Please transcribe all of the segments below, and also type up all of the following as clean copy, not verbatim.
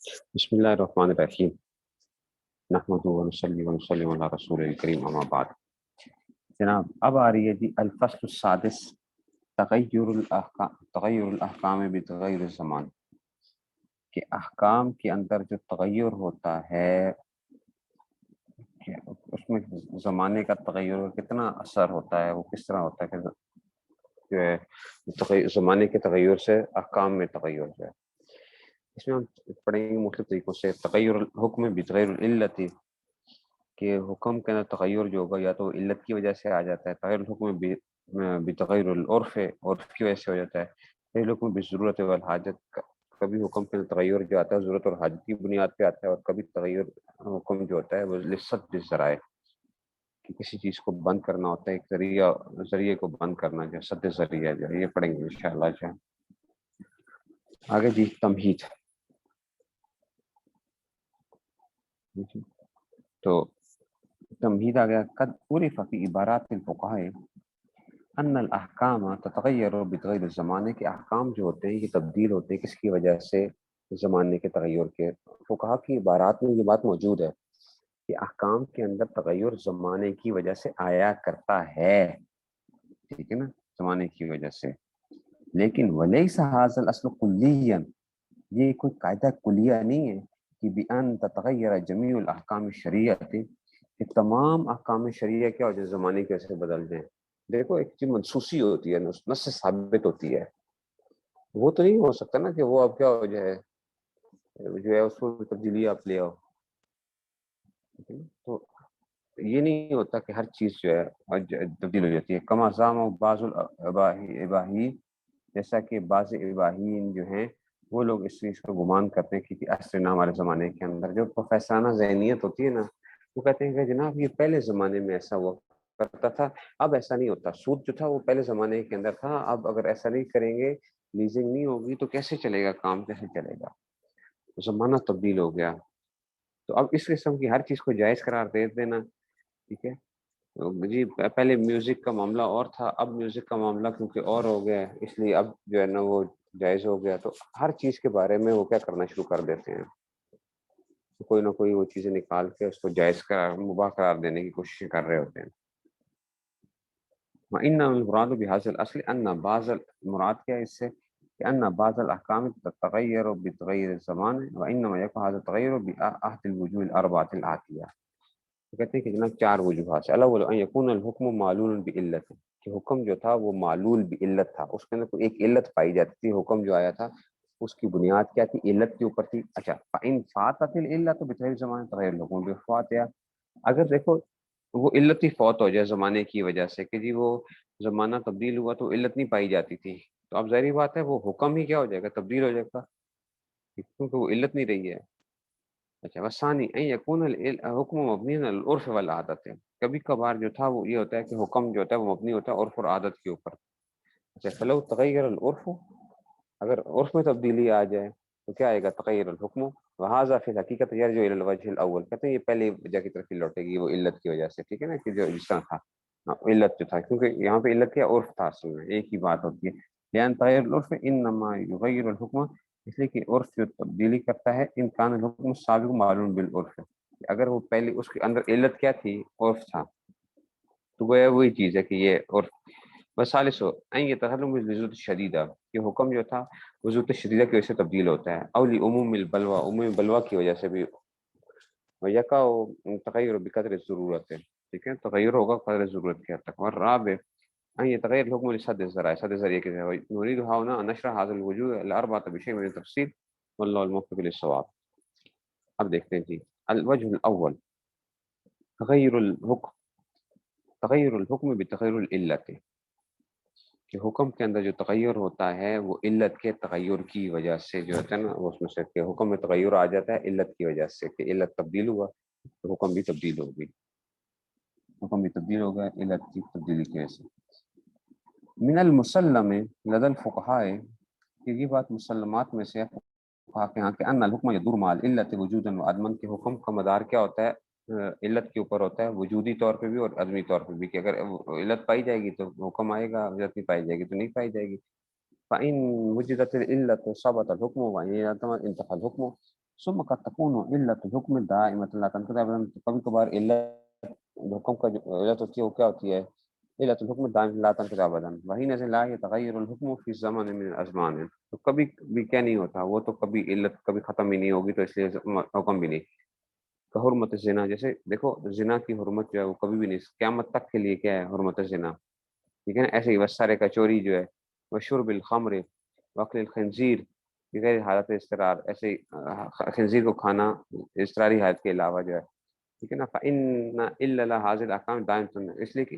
بسم اللہ الرحمن الرحیم نحمد ونصلی ونسلم علی رسول الکریم اما بعد۔ جناب اب آ رہی ہے جی الفصل السادس، تغیر الاحکام بتغیر الزمان، کہ احکام کے اندر جو تغیر ہوتا ہے کہ اس میں زمانے کا تغیر کتنا اثر ہوتا ہے، وہ کس طرح ہوتا ہے کہ جو ہے زمانے کے تغیر سے احکام میں تغیر جو ہے، اس میں ہم پڑھیں گے مختلف طریقوں سے۔ تغیر الحکم بتغیر العلت، کہ حکم کے اندر تغیر جو ہوگا یا تو علت کی وجہ سے آ جاتا ہے، تغیر الحکم بتغیر العرف، عرف کی وجہ سے ہو جاتا ہے، تغیر الحکم بضرورت والحاجت، کبھی حکم کے اندر تغیر جو آتا ہے ضرورت اور حاجت کی بنیاد پہ آتا ہے، اور کبھی تغیر حکم جو ہوتا ہے وہ لسد ذرائع، کہ کسی چیز کو بند کرنا ہوتا ہے، ایک ذریعے کو بند کرنا جو ہے سد ذریعہ جو ہے، یہ پڑھیں گے انشاءاللہ جو ہے۔ آگے جی تمہید، تو تمہید آ گیا، قد عرف فی عبارات الفقہاء ان الاحکام تتغیر بتغیر الزمانے، کے احکام جو ہوتے ہیں یہ تبدیل ہوتے ہیں کس کی وجہ سے؟ زمانے کے تغیر کے۔ فقہا کی عبارات میں یہ بات موجود ہے کہ احکام کے اندر تغیر زمانے کی وجہ سے آیا کرتا ہے، ٹھیک ہے نا، زمانے کی وجہ سے، لیکن ولیس ھذا الاصل کلیا، یہ کوئی قاعدہ کلیہ نہیں ہے کہ بان تتغیر جمیع الاحکام الشریعہ، کہ تمام احکام شریعہ کیا ہو جائے زمانے کی وجہ سے بدل جائیں۔ دیکھو ایک چیز منسوسی ہوتی ہے، نص سے ثابت ہوتی ہے، وہ تو نہیں ہو سکتا نا کہ وہ اب کیا ہو جائے، جو ہے اس میں تبدیلی آپ لے آؤ، تو یہ نہیں ہوتا کہ ہر چیز جو ہے تبدیل ہو جاتی ہے۔ کما زعم بعض الاباہی، جیسا کہ بعض اباہین جو ہیں وہ لوگ اس چیز کو گمان کرتے ہیں کہ عصرنا، ہمارے زمانے کے اندر جو پروفیسرانہ ذہنیت ہوتی ہے نا، وہ کہتے ہیں کہ جناب یہ پہلے زمانے میں ایسا ہوا کرتا تھا، اب ایسا نہیں ہوتا، سود جو تھا وہ پہلے زمانے کے اندر تھا، اب اگر ایسا نہیں کریں گے، لیزنگ نہیں ہوگی تو کیسے چلے گا کام، کیسے چلے گا، زمانہ تبدیل ہو گیا۔ تو اب اس قسم کی ہر چیز کو جائز قرار دے دینا، ٹھیک ہے جی، پہلے میوزک کا معاملہ اور تھا، اب میوزک کا معاملہ کیونکہ اور ہو گیا ہے، اس لیے اب جو ہے نا وہ جائز ہو گیا، تو ہر چیز کے بارے میں وہ کیا کرنا شروع کر دیتے ہیں، کوئی نہ کوئی وہ چیزیں نکال کے اس کو جائز قرار، مباح قرار دینے کی کوشش کر رہے ہوتے ہیں۔ وَإِنَّ الْمُرَادُ بِهَذَا الْأَصْلِ أَنَّ بَعْضَ مراد کیا ہے اس سے، کہ أَنَّ بَعْضَ الْأَحْكَامِ تَتَغَيَّرُ بِتَغَيُّرِ الزَّمَانِ وَإِنَّمَا يَكُونُ هَذَا التَّغَيُّرُ بِأَحَدِ الْوُجُوهِ الْأَرْبَعَةِ الْآتِيَةِ، تو کہتے ہیں کہ جناب چار وجوہات سے، الاول ان یکون الحکم معلول بعلت، کہ حکم جو تھا وہ معلول بعلت تھا، اس کے اندر کوئی ایک علت پائی جاتی تھی، حکم جو آیا تھا اس کی بنیاد کیا تھی، علت کے اوپر تھی۔ اچھا، فإن فاتت العلت بتغیر زمان تغیر الحکم بفاتها، اگر دیکھو وہ علت ہی فوت ہو جائے زمانے کی وجہ سے، کہ جی وہ زمانہ تبدیل ہوا تو علت نہیں پائی جاتی تھی، تو اب ظاہری بات ہے وہ حکم ہی کیا ہو جائے گا، تبدیل ہو جائے گا، کیونکہ وہ علت نہیں رہی ہے۔ اچھا، وثانی ان یکون الحکم مبنی علی العرف والعادت، کبھی کبھار جو تھا وہ یہ ہوتا ہے کہ حکم جو ہوتا ہے وہ مبنی ہوتا ہے عرف اور عادت کے اوپر۔ اچھا، فلو تغیر العرف، اگر عرف میں تبدیلی آ جائے تو کیا آئے گا، تغیر الحکم، وہذا فی الحقیقت یرجع الی الوجہ الاول، کہتے ہیں یہ پہلے وجہ کی طرف ہی لوٹے گی، وہ علت کی وجہ سے، ٹھیک ہے نا، کہ جو جس طرح تھا، علت جو تھا، کیونکہ یہاں پہ علت کیا، عرف تھا، اصل میں ایک ہی بات ہوتی ہے، لأن تغیر العرف انما یغیر الحکم، اس لیے کہ عرف جو تبدیلی کرتا ہے، ان کان الحکم السابق معلوم بالعرف، اگر وہ پہلے اس کے اندر علت کیا تھی، عرف تھا، تو وہ وہی چیز ہے کہ یہ عرف۔ وثالث ان يتغلم بالوجود شدیدہ، کہ حکم جو تھا وجود شدیدہ کی وجہ سے تبدیل ہوتا ہے، او لعموم البلوى، عموم بلوا کی وجہ سے بھی، ویقع تغیر بقدر الضرورت، ٹھیک ہے، تغیر ہوگا قدر ضرورت کے حد تک۔ والرابع ان يتغير الحكم لسد الذرائع، سد ذریعے کے ذریعے، نريد هنا ان نشرح هذا الوجوه الاربعه بشيء من التفصيل والله الموفق للصواب۔ اب دیکھتے ہیں جی، الوجه الاول تغیر الحکم، تغیر الحکم بتغیر العلت، کہ حکم کے اندر جو تغیر ہوتا ہے وہ علت کے تغیر کی وجہ سے جو ہوتا ہے نا، وہ اس میں سے کہ حکم میں تغیر آ جاتا ہے علت کی وجہ سے، کہ علت تبدیل ہوا تو حکم بھی تبدیل ہو گئی، حکم بھی تبدیل ہو گیا علت کی تبدیلی کی وجہ سے۔ من المسلم لدى الفقهاء، کہ یہ بات مسلمات میں سے ہے فقہا کے ہاں، کہ ان الحکم یدور مع العلت وجودا وعدما، کہ حکم کا مدار کیا ہوتا ہے، علت کے اوپر ہوتا ہے، وجودی طور پہ بھی اور عدمی طور پہ بھی، کہ اگر علت پائی جائے گی تو حکم آئے گا، علت نہیں پائی جائے گی تو نہیں پائی جائے گی۔ فإن وجدت العلت ثبت الحکم وإن انتفى الحکم، ثم قد تكون علة الحكم دائمة لا تنقطع ابدا. تو کبھی کبھار علت حکم کا جو علت ہوتی ہے وہ کیا ہوتی ہے؟ علت الحکم دائم لا تنقطع ابدا. وحين لا يتغير الحكم في زمن من الازمان. تو کبھی بھی کیا نہیں ہوتا، وہ تو کبھی علت کبھی ختم ہی نہیں ہوگی، تو اس لیے حکم بھی نہیں. حرمت زنا، جیسے دیکھو زنا کی حرمت جو ہے وہ کبھی بھی نہیں، قیامت تک کے لیے کیا ہے حرمت زنا، ٹھیک ہے نا. ایسے ہی وسارے کا چوری جو ہے، وہ شرب الخمر وقل الخنزیر بغیر حالت استقرار، ایسے ہی خنزیر کو کھانا اضطراری حالت کے علاوہ جو ہے، ٹھیک ہے نا. فإن إلا هذه الأحكام دائمة، اس لیے کہ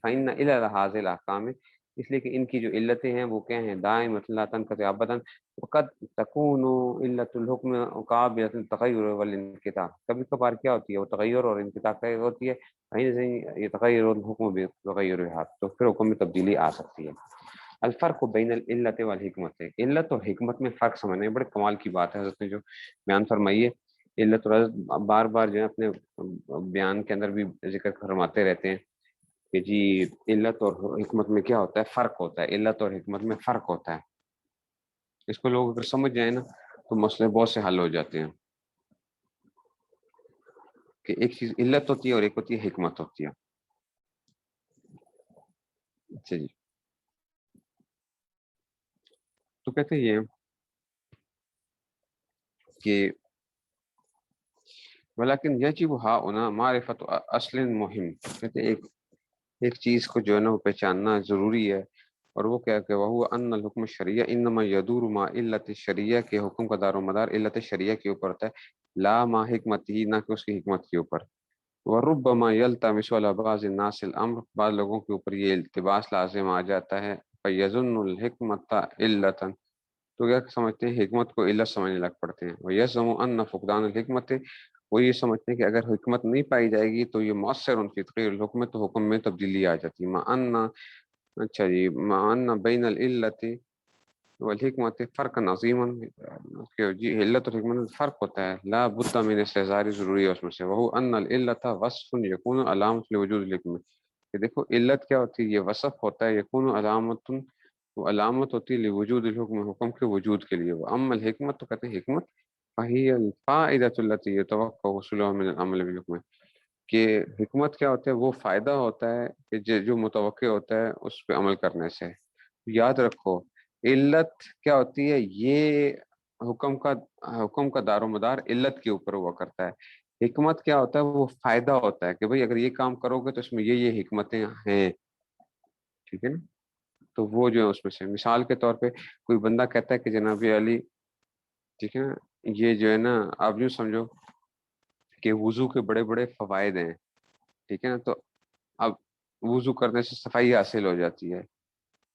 فإن إلا هذه الأحكام، اس لیے کہ ان کی جو علتیں ہیں وہ کیا ہیں؟ دائمۃ لا تنقطع ابدا. وقد تكون علة الحكم قابلة للتغير والانقطاع. کبھی کبھار کیا ہوتی ہے وہ تغیر اور انقطاع کا ہوتی ہے. يتغير الحكم بتغيرها، تو پھر حکم میں تبدیلی آ سکتی ہے. الفرق بین العلت والحکمت، علت اور حکمت میں فرق سمجھنا بڑے کمال کی بات ہے. حضرت نے جو بیان فرمائی ہے علت اور بار بار جو ہے اپنے بیان کے اندر بھی ذکر فرماتے رہتے ہیں کہ جی علت اور حکمت میں کیا ہوتا ہے؟ فرق ہوتا ہے. علت اور حکمت میں فرق ہوتا ہے. اس کو لوگ اگر سمجھ جائیں نا تو مسئلے بہت سے حل ہو جاتے ہیں، کہ ایک چیز علت ہوتی ہے اور ایک ہوتی ہے حکمت ہوتی ہے. اچھا جی، تو کہتے ہیں یہ کہ ولیکن یجب ہاؤنا معرفت اصل مہم، کہتے ہیں ایک چیز کو جو ہے نا وہ پہچاننا ضروری ہے، اور وہ کیا کہ وہ ان الحکم الشریعہ انما یدور ما علت الشریعہ، کے حکم کا دار و مدار علت شریعہ کے اوپر ہوتا ہے، لا ما حکمت ہی، نہ کہ اس کی حکمت کے اوپر. وربما یلتمس علی بعض الناس الامر، بعض لوگوں کے اوپر یہ التباس لازم آ جاتا ہے. فیظن الحکمت علتا، تو کیا سمجھتے ہیں حکمت کو علت سمجھنے لگ پڑتے ہیں. ویزعم ان فقدان الحکمت، وہ یہ سمجھتے ہیں کہ اگر حکمت نہیں پائی جائے گی تو یہ مؤثر فی تغیر الحکم، تو حکم میں تبدیلی آ جاتی ہے. اچھا جی، مع ان بین العلت والحکمت فرق عظیما، کہ جی علت اور حکمت میں فرق ہوتا ہے. لا بد من استحضار، ضروری ہے اس میں سے. وہو ان العلت وصف یکون علامت لوجود الحکمت، کہ دیکھو علت کیا ہوتی ہے؟ یہ وصف ہوتا ہے، یکون علامت، وہ علامت ہوتی ہے لوجود الحکم، حکم کے وجود کے لیے. وہ اما الحکمت، تو کہتے ہیں حکمت فہی الفائدۃ التی یتوقع حصولها من العمل بالحکم، کہ حکمت کیا ہوتا ہے؟ وہ فائدہ ہوتا ہے کہ جو متوقع ہوتا ہے اس پہ عمل کرنے سے. یاد رکھو علت کیا ہوتی ہے؟ یہ حکم کا دار و مدار علت کے اوپر ہوا کرتا ہے. حکمت کیا ہوتا ہے؟ وہ فائدہ ہوتا ہے کہ بھئی اگر یہ کام کرو گے تو اس میں یہ حکمتیں ہیں، ٹھیک ہے نا. تو وہ جو ہے اس میں سے مثال کے طور پہ کوئی بندہ کہتا ہے کہ جناب علی، ٹھیک ہے نا، یہ جو ہے نا آپ یوں سمجھو کہ وضو کے بڑے بڑے فوائد ہیں، ٹھیک ہے نا. تو اب وضو کرنے سے صفائی حاصل ہو جاتی ہے.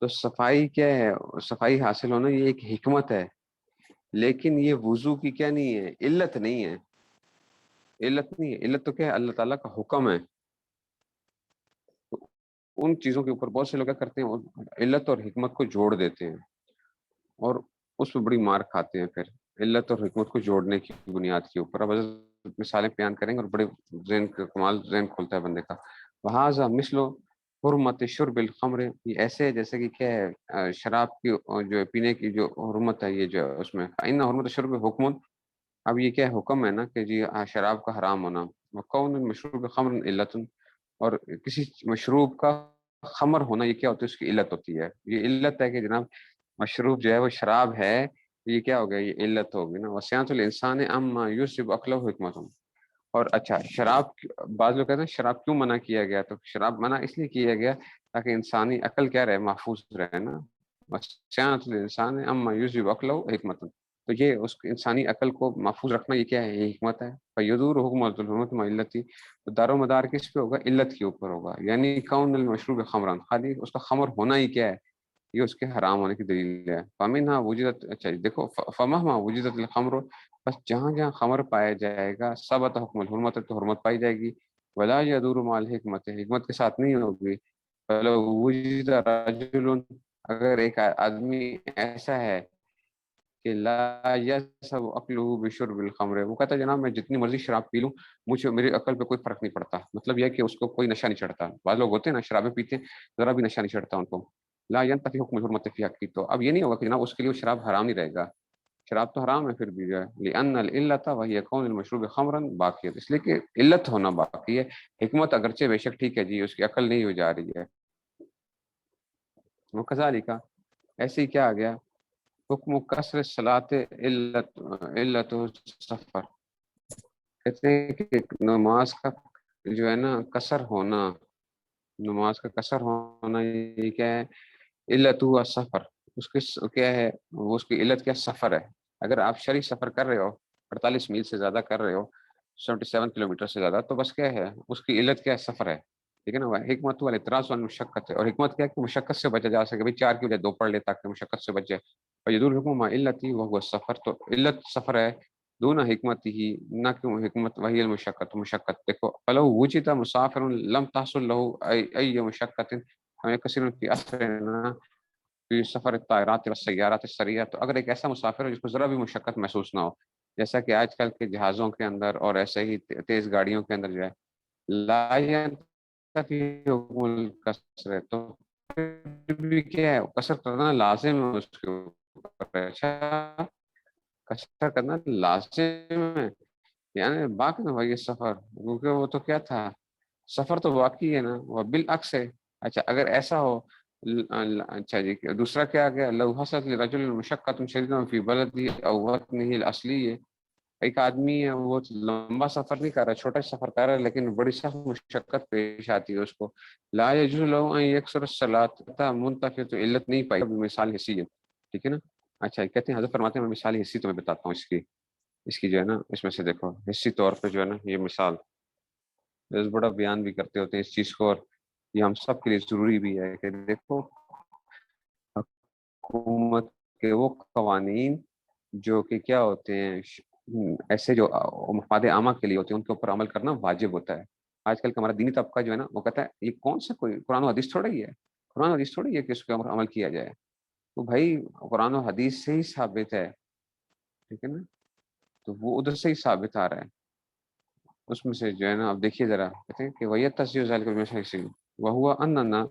تو صفائی کیا ہے؟ صفائی حاصل ہونا یہ ایک حکمت ہے، لیکن یہ وضو کی کیا نہیں ہے؟ علت نہیں ہے. علت نہیں ہے. علت تو کیا ہے؟ اللہ تعالیٰ کا حکم ہے. تو ان چیزوں کے اوپر بہت سے لوگ کیا کرتے ہیں؟ علت اور حکمت کو جوڑ دیتے ہیں اور اس پہ بڑی مار کھاتے ہیں پھر، علت اور حکمت کو جوڑنے کی بنیاد کے اوپر. اب مثالیں بیان کریں گے اور بڑے کمال ذہن کھلتا ہے بندے کا. وہاذا مثل حرمت شرب الخمر، یہ ایسے ہے جیسے کہ کیا ہے؟ شراب کی جو ہے پینے کی جو حرمت ہے، یہ جو ہے اس میں فإن حرمت شرب حکم، اب یہ کیا ہے؟ حکم ہے نا کہ جی شراب کا حرام ہونا. وقون المشروب خمر علت، اور کسی مشروب کا خمر ہونا یہ کیا ہوتی ہے؟ اس کی علت ہوتی ہے. یہ علت ہے کہ جناب مشروب جو ہے وہ شراب ہے، یہ کیا ہو گیا؟ یہ علت ہوگی نا. وسیعت الانسان اما یوسف عقلہ حکمت. اور اچھا شراب، بعض لوگ کہتے ہیں شراب کیوں منع کیا گیا؟ تو شراب منع اس لیے کیا گیا تاکہ انسانی عقل کیا رہے؟ محفوظ رہے نا. وسیعت الانسان اما یوسف عقلہ حکمت، تو یہ اس انسانی عقل کو محفوظ رکھنا یہ کیا ہے؟ یہ حکمت ہے. فیدور حکمت الحکمت مع علتی، تو دار و مدار کس پہ ہوگا؟ علت کے اوپر ہوگا. یعنی کون المشروب خمران، خالی اس کا خمر ہونا ہی کیا ہے؟ یہ اس کے حرام ہونے کی دلیل ہے. فمنها وجدت، اچھا دیکھو فمہما وجدت الخمر، بس جہاں جہاں خمر پایا جائے گا ثبت حکم الحرمت، تو حرمت پائی جائے گی. ولا یدور مع الحکمت، حکمت کے ساتھ نہیں ہوگی. فلو وجد رجل، اگر ایک آدمی ایسا ہے کہ لا یسب عقلہ بشرب الخمر، وہ کہتا ہے جناب میں جتنی مرضی شراب پی لوں مجھے میری عقل پہ کوئی فرق نہیں پڑتا. مطلب یہ ہے کہ اس کو کوئی نشہ نہیں چڑھتا. بعض لوگ ہوتے ہیں نا شرابیں پیتے ہیں ذرا بھی نشہ نہیں چڑھتا ان کو. لا ینتفی حکم الحرمت فی حقی، تو اب یہ نہیں ہوگا کہ جناب اس کے لیے وہ شراب حرام نہیں رہے گا. شراب تو حرام ہے پھر بھی جو ہے، لأن العلت وہی کون المشروب خمرا باقی، اس لیے کہ علت ہونا باقی ہے، حکمت اگرچہ بے شک ٹھیک ہے جی اس کی عقل نہیں ہو جا رہی ہے۔ وہ کذالک، ایسے ہی کیا آ گیا، حکم کثر صلاۃ علت، علت سفر، کہتے ہیں کہ نماز کا جو ہے نا کثر ہونا، نماز کا کثر ہونا یہ کیا ہے، علت ہوا سفر، اس کی کیا ہے وہ، اس کی علت کیا سفر ہے۔ اگر آپ شرعی سفر کر رہے ہو 48 میل سے زیادہ کر رہے ہو، 77 کلومیٹر سے زیادہ، تو بس کیا ہے اس کی علت کیا ہے، سفر ہے، ٹھیک ہے نا۔ حکمت والاعتراض والمشقت ہے، اور حکمت کیا ہے کہ مشقت سے بچا جا سکے، بھائی 4 کی وجہ 2 پڑھ لے تاکہ مشقت سے بچ جائے، اور یہ دور حکم ما علتی وہ ہوا سفر، تو علت سفر ہے، دون حکمت ہی، نہ کہ حکمت وہی المشقت، مشقت دیکھو، فلو وجد مسافر لم تحصل له ای مشقت ہمیں کثیر فی اثرنا فی سفر الطائرات والسیارات السریعہ، تو اگر ایک ایسا مسافر ہے جس کو ذرا بھی مشقت محسوس نہ ہو، جیسا کہ آج کل کے جہازوں کے اندر اور ایسے ہی تیز گاڑیوں کے اندر جو ہے، لا ينتفی حکم القصر، تو پھر بھی کیا ہے قصر کرنا لازم ہے اس کے اوپر، اچھا قصر کرنا لازم ہے، یعنی باقی نہ بھائی یہ سفر، کیونکہ وہ تو کیا تھا، سفر تو واقعی ہے نا، وہ بالعکس ہے۔ اچھا اگر ایسا ہو، اچھا جی دوسرا کیا آ گیا، لو حصلت لرجل مشقۃ شدیدۃ فی بلدہ او وطنہ الاصلی ہے، ایک آدمی ہے وہ لمبا سفر نہیں کر رہا، چھوٹا سفر کر رہا ہے لیکن بڑی سخت مشقت پیش آتی ہے اس کو، لا یجوز له ان یکسر الصلاۃ منتفی، تو علت نہیں پائی، مثال حسی ہے، ٹھیک ہے نا۔ اچھا کہتے ہیں حضرت فرماتے ہیں، میں مثال حسی تمہیں بتاتا ہوں اس کی جو ہے نا، اس میں سے دیکھو حسی طور پہ جو ہے نا یہ مثال بڑا بیان بھی کرتے ہوتے ہیں اس چیز کو، اور یہ ہم سب کے لیے ضروری بھی ہے کہ دیکھو حکومت کے وہ قوانین جو کہ کیا ہوتے ہیں، ایسے جو مفاد عامہ کے لیے ہوتے ہیں ان کے اوپر عمل کرنا واجب ہوتا ہے۔ آج کل کا ہمارا دینی طبقہ جو ہے نا وہ کہتا ہے یہ کون سا کوئی قرآن و حدیث تھوڑا ہی ہے، قرآن و حدیث تھوڑی ہے کہ اس کے اوپر عمل کیا جائے، تو بھائی قرآن و حدیث سے ہی ثابت ہے، ٹھیک ہے نا، تو وہ ادھر سے ہی ثابت آ رہا ہے، اس میں سے جو ہے نا اب دیکھیے ذرا، کہتے ہیں کہ وہی تصویر ذالک بمثل سے وہو اننا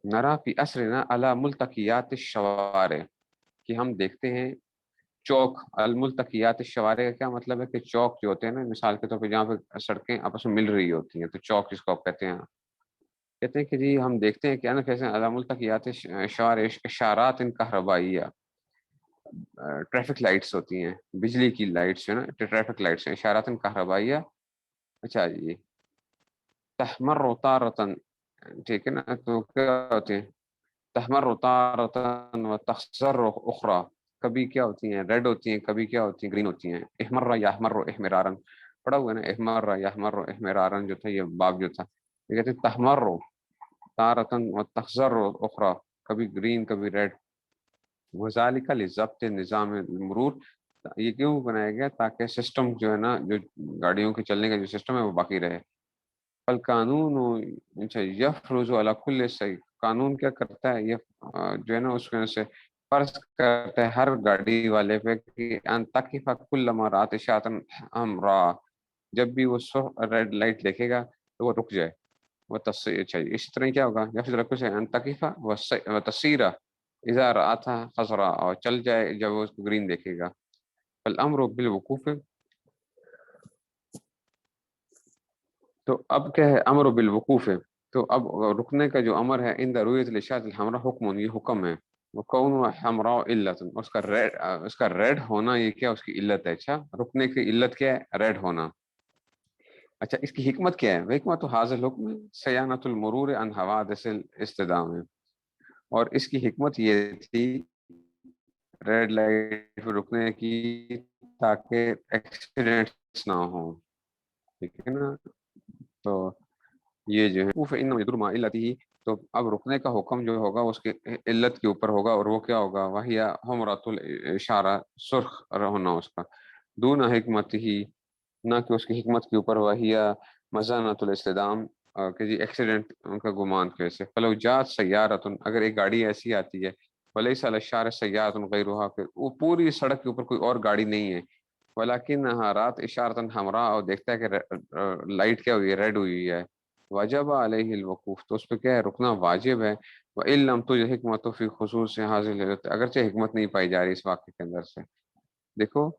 نرا فی اسرنا علی ملتقیات الشوارع، کہ ہم دیکھتے ہیں چوک، الملتقیات الشوارع کا کیا مطلب ہے کہ چوک جو ہوتے ہیں نا، مثال کے طور پہ جہاں پہ سڑکیں آپس میں مل رہی ہوتی ہیں تو چوک جس کو آپ کہتے ہیں، کہتے ہیں کہ جی ہم دیکھتے ہیں کہ نا کیسے علی ملتقیات الشوارع اشارات کہربائیہ، ٹریفک لائٹس ہوتی ہیں، بجلی کی لائٹس جو ہے نا ٹریفک لائٹس ہیں، اشارات کہربائیہ، اچھا جی تحمر تارتن، ٹھیک ہے نا، تو کیا ہوتے ہیں، تحمر تارتن و تخضر اخرى، کبھی کیا ہوتی ہیں ریڈ ہوتی ہیں، کبھی کیا ہوتی ہیں گرین ہوتی ہیں، احمر یحمر احمرارن، پڑا ہوا ہے نا، احمر یحمر احمرارن جو تھا یہ باب جو تھا، یہ کہتے ہیں تحمر تارتن و تخضر اخرى، کبھی گرین کبھی ریڈ، وذالک لضبط نظام المرور، یہ کیوں بنایا گیا تاکہ سسٹم جو ہے نا، جو گاڑیوں کے چلنے کا جو سسٹم ہے وہ باقی رہے۔ القانون یفرض علی کل صحیح، قانون کیا کرتا ہے، یہ جو ہے نا اس میں سے فرض کرتا ہے ہر گاڑی والے پہ کہ ان تقف کل ما رات اشاعۃ حمراء، جب بھی وہ ریڈ لائٹ دیکھے گا تو وہ رک جائے، وہ تصیر چاہیے، اسی طرح کیا ہوگا یفرض رکھ سے ان تقف و تصیر اذا رآتھا خضراء، اور چل جائے جب وہ اس کو گرین دیکھے گا، فالامر بالوقوف، تو اب کیا ہے امر بالوقوف ہے، تو اب رکنے کا جو امر ہے ان ضرورت الاشاعۃ الحمراء حکم، یہ حکم ہے، وکون حمراء علت، اس کا ریڈ ہونا یہ کیا اس کی علت ہے، اچھا رکنے کی علت کیا ہے، ریڈ ہونا، اچھا اس کی حکمت کیا ہے، حکمت حاضر حکم سیانت المرور عن حوادث الاصطدام ہے، اور اس کی حکمت یہ تھی ریڈ لائٹ پہ رکنے کی تاکہ ایکسیڈنٹس نہ ہوں، ٹھیک ہے نا، تو یہ جو ہے ان یدر ما علتی، تو اب رکنے کا حکم جو ہوگا اس کے علت کے اوپر ہوگا، اور وہ کیا ہوگا، وہی حمرۃ الاشارہ، سرخ ہونا اس کا، دون حکمت ہی، نہ کہ اس کی حکمت کے اوپر، وہی مزانۃ الاصطدام، کہ جی ایکسیڈنٹ ان کا گمان کی وجہ سے، فلو جات سیارۃ، اگر ایک گاڑی ایسی آتی ہے، ولیس علی الشارع سیارۃ غیرها، کہ وہ پوری سڑک کے اوپر کوئی اور گاڑی نہیں ہے، ولیکنها رات اشارۃ حمراء، اور دیکھتا ہے کہ لائٹ کیا ہوئی ہے، ریڈ ہوئی ہے، وجب علیہ الوقوف، تو اس پہ کیا ہے رکنا واجب ہے، وَإِلَّمْ تُجْدْ حِکْمَتُ فِی خُصُوصِ حاضر حضرت، اگرچہ حکمت نہیں پائی جا رہی اس واقعے کے اندر سے. دیکھو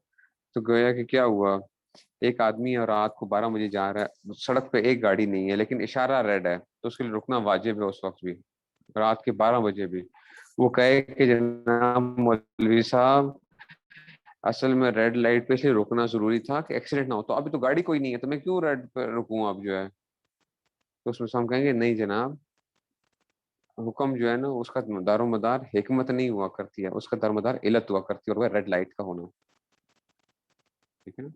تو گویا کہ کیا ہوا، ایک آدمی اور رات کو 12 بجے جا رہا ہے، سڑک پہ ایک گاڑی نہیں ہے لیکن اشارہ ریڈ ہے تو اس کے لیے رکنا واجب ہے اس وقت بھی، رات کے 12 بجے بھی. وہ کہے کہ جناب مولوی صاحب اصل میں ریڈ لائٹ پہ اس لیے رکنا ضروری تھا کہ ایکسیڈنٹ نہ ہو، تو ابھی تو گاڑی کوئی نہیں ہے تو میں کیوں ریڈ پہ رکوں اب جو ہے. تو اس میں سے ہم کہیں گے نہیں جناب، حکم جو ہے نا اس کا دار و مدار حکمت نہیں ہوا کرتی ہے، اس کا دار و مدار علت ہوا کرتی ہے، اور وہ ریڈ لائٹ کا ہونا. ٹھیک ہے نا.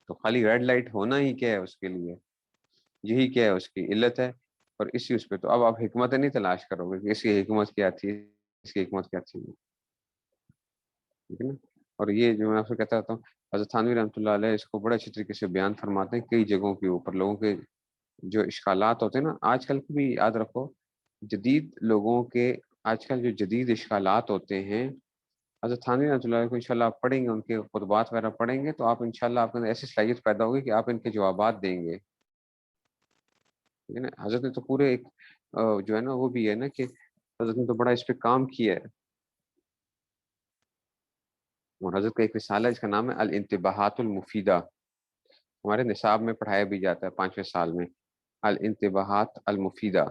تو خالی ریڈ لائٹ ہونا ہی کیا ہے اس کے لیے، یہی کیا ہے اس کی علت ہے. اور اسی اس پہ تو اب آپ حکمت نہیں تلاش کرو گے کہ اس کی حکمت کیا تھی، اس کی حکمت کیا تھی. ٹھیک ہے نا. اور یہ جو میں آپ سے کہتا ہوں، حضرت تھانوی رحمۃ اللہ علیہ اس کو بڑے اچھے طریقے سے بیان فرماتے ہیں کئی جگہوں کے اوپر. لوگوں کے جو اشکالات ہوتے ہیں نا، آج کل بھی یاد رکھو، جدید لوگوں کے آج کل جو جدید اشکالات ہوتے ہیں، حضرت تھانوی رحمۃ اللہ علیہ کو انشاءاللہ آپ پڑھیں گے، ان کے خطبات وغیرہ پڑھیں گے تو آپ انشاءاللہ آپ کے اندر ایسی صلاحیت پیدا ہوگی کہ آپ ان کے جوابات دیں گے. ٹھیک ہے نا. حضرت نے تو پورے ایک جو ہے نا وہ بھی ہے نا کہ حضرت نے تو بڑا اس پہ کام کیا ہے. اور حضرت کا ایک رسالہ ہے، اس کا نام ہے الانتباہات المفیدہ، ہمارے نصاب میں پڑھایا بھی جاتا ہے 5ویں سال میں، الانتباہات المفیدہ.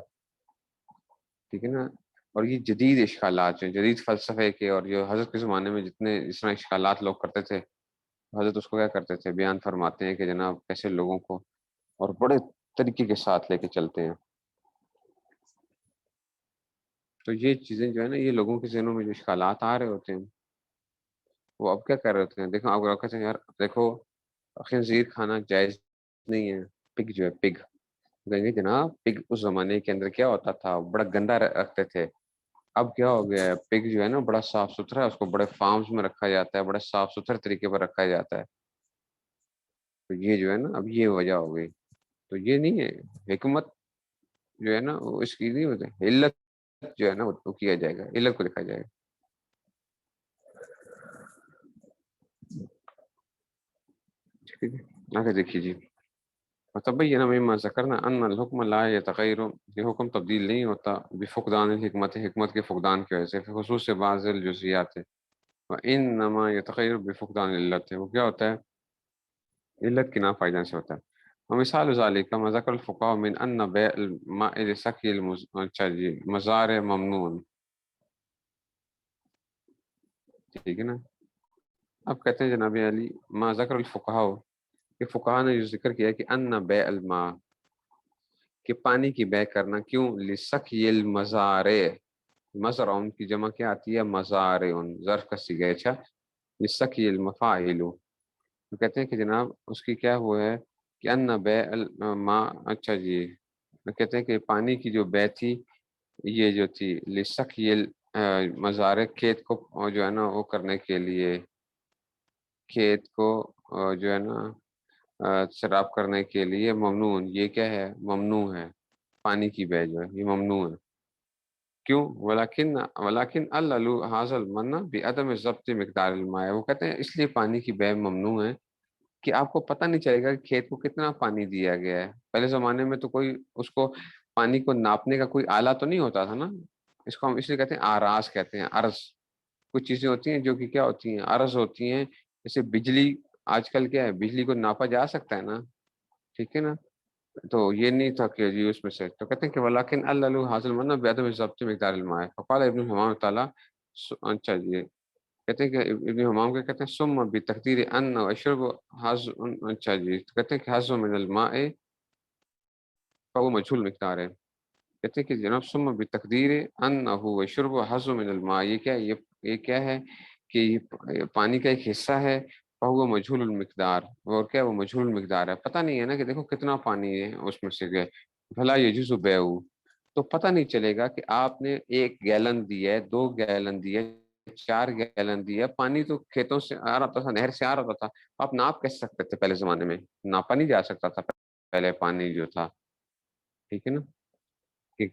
ٹھیک ہے نا. اور یہ جدید اشکالات ہیں، جدید فلسفے کے، اور جو حضرت کے زمانے میں جتنے اس طرح اشکالات لوگ کرتے تھے، حضرت اس کو کیا کرتے تھے، بیان فرماتے ہیں کہ جناب کیسے لوگوں کو اور بڑے طریقے کے ساتھ لے کے چلتے ہیں. تو یہ چیزیں جو ہے نا، یہ لوگوں کے ذہنوں میں جو اشکالات آ رہے ہوتے ہیں، وہ اب کیا کر رہے ہوتے ہیں. دیکھو آپ کہتے ہیں یار دیکھو خنزیر کھانا جائز نہیں ہے، پگ جو ہے پگ، کہیں گے جناب پگ اس زمانے کے اندر کیا ہوتا تھا، بڑا گندا رکھتے تھے. اب کیا ہو گیا ہے، پگ جو ہے نا بڑا صاف ستھرا ہے، اس کو بڑے فارمز میں رکھا جاتا ہے، بڑے صاف ستھرے طریقے پر رکھا جاتا ہے. تو یہ جو ہے نا اب یہ وجہ ہو گئی. تو یہ نہیں ہے حکمت جو ہے نا وہ اس کی نہیں ہوتی، علت جو ہے نا وہ کیا جائے گا، علت کو لکھا جائے گا. ٹھیک ہے آگے دیکھیے جی. وتبین مما ذکرنا ان الحکم لا يتغیر، یہ حکم تبدیل نہیں ہوتا بفقدان الحکمت، حکمت کے فقدان کی وجہ سے، خصوص سے بعض الجزیات ہے. وانما يتغیر بفقدان العلت، وہ کیا ہوتا ہے، علت کی ناپائیدان سے ہوتا ہے. ومثال ذلك ما ذکر الفقهاء من ان بیع الماء لسقي المزارع ممنوع. ٹھیک ہے نا. اب کہتے ہیں جناب علی ما ذکر الفقهاء، کہ فقہا نے جو ذکر کیا کہ ان بیع الماء، کہ پانی کی بے کرنا، کیوں، لسقی المزارع، مزرع کی جمع کیا آتی ہے، مزارع، ظرف کا صیغہ. اچھا، لسقی المفاعل، تو کہتے ہیں کہ جناب اس کی کیا ہوا ہے کہ ان بیع الماء. اچھا جی، کہتے ہیں کہ پانی کی جو بے تھی، یہ جو تھی لسقی المزارع، کھیت کو جو ہے نا وہ کرنے کے لیے، کھیت کو جو ہے نا شراب کرنے کے لیے ممنوع. یہ کیا ہے، ممنوع ہے، پانی کی بے جو ہے یہ ممنوع ہے. کیوں، ولیکن اللو حاصل المنع بعدم ضبط مقدار الماء، وہ کہتے ہیں اس لیے پانی کی بے ممنوع ہے کہ آپ کو پتہ نہیں چلے گا کہ کھیت کو کتنا پانی دیا گیا ہے. پہلے زمانے میں تو کوئی اس کو پانی کو ناپنے کا کوئی آلہ تو نہیں ہوتا تھا نا. اس کو ہم اس لیے کہتے ہیں آراز، کہتے ہیں عرض. کچھ چیزیں ہوتی ہیں جو کہ کیا ہوتی ہیں، عرض ہوتی ہیں. جیسے بجلی، آج کل کیا ہے، بجلی کو ناپا جا سکتا ہے نا. ٹھیک ہے نا. تو یہ نہیں تھا کہ جی اس میں سے، تو کہتے ہیں کہ ولیکن اللہ حاصل منا بعدم ضبط مقدار الماء. فقال ابن حمام تعالیٰ، اچھا جی، کہتے ہیں کہ ابن حمام کے کہتے ہیں ثم بتقدیر ان واشرب حظ. اچھا جی، تو کہتے ہیں کہ حظ من الماء فهو مجهول مقدار ہے. کہتے ہیں کہ جناب ثم بتقدیر ان واشرب حظ من الماء، یہ کیا ہے، یہ کیا ہے کہ یہ پانی کا ایک حصہ ہے، فهو مجهول المقدار، اور کیا وہ مجهول المقدار ہے، پتہ نہیں ہے نا کہ دیکھو کتنا پانی ہے اس میں سے گئے. بھلا يجوز بيعه، تو پتہ نہیں چلے گا کہ آپ نے 1 گیلن دیا ہے، 2 گیلن دیا ہے، 4 گیلن دیا. پانی تو کھیتوں سے آ رہا تھا، نہر سے آ رہا تھا. آپ ناپ کیسے سکتے تھے، پہلے زمانے میں ناپا نہیں جا سکتا تھا پہلے پانی جو تھا. ٹھیک ہے نا، کہ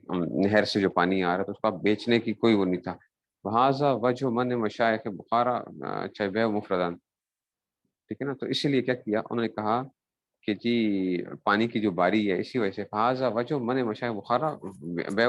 نہر سے جو پانی آ رہا تھا اس کو آپ بیچنے کی کوئی وہ نہیں تھا. وہذا وجہ من مشائخ بخارا، اچھا بیع مفردان. ٹھیک ہے نا. تو اسی لیے کیا کیا انہوں نے کہا کہ جی پانی کی جو باری ہے اسی وجہ سے، فہذا وجہ من مشائخ بخارا بیع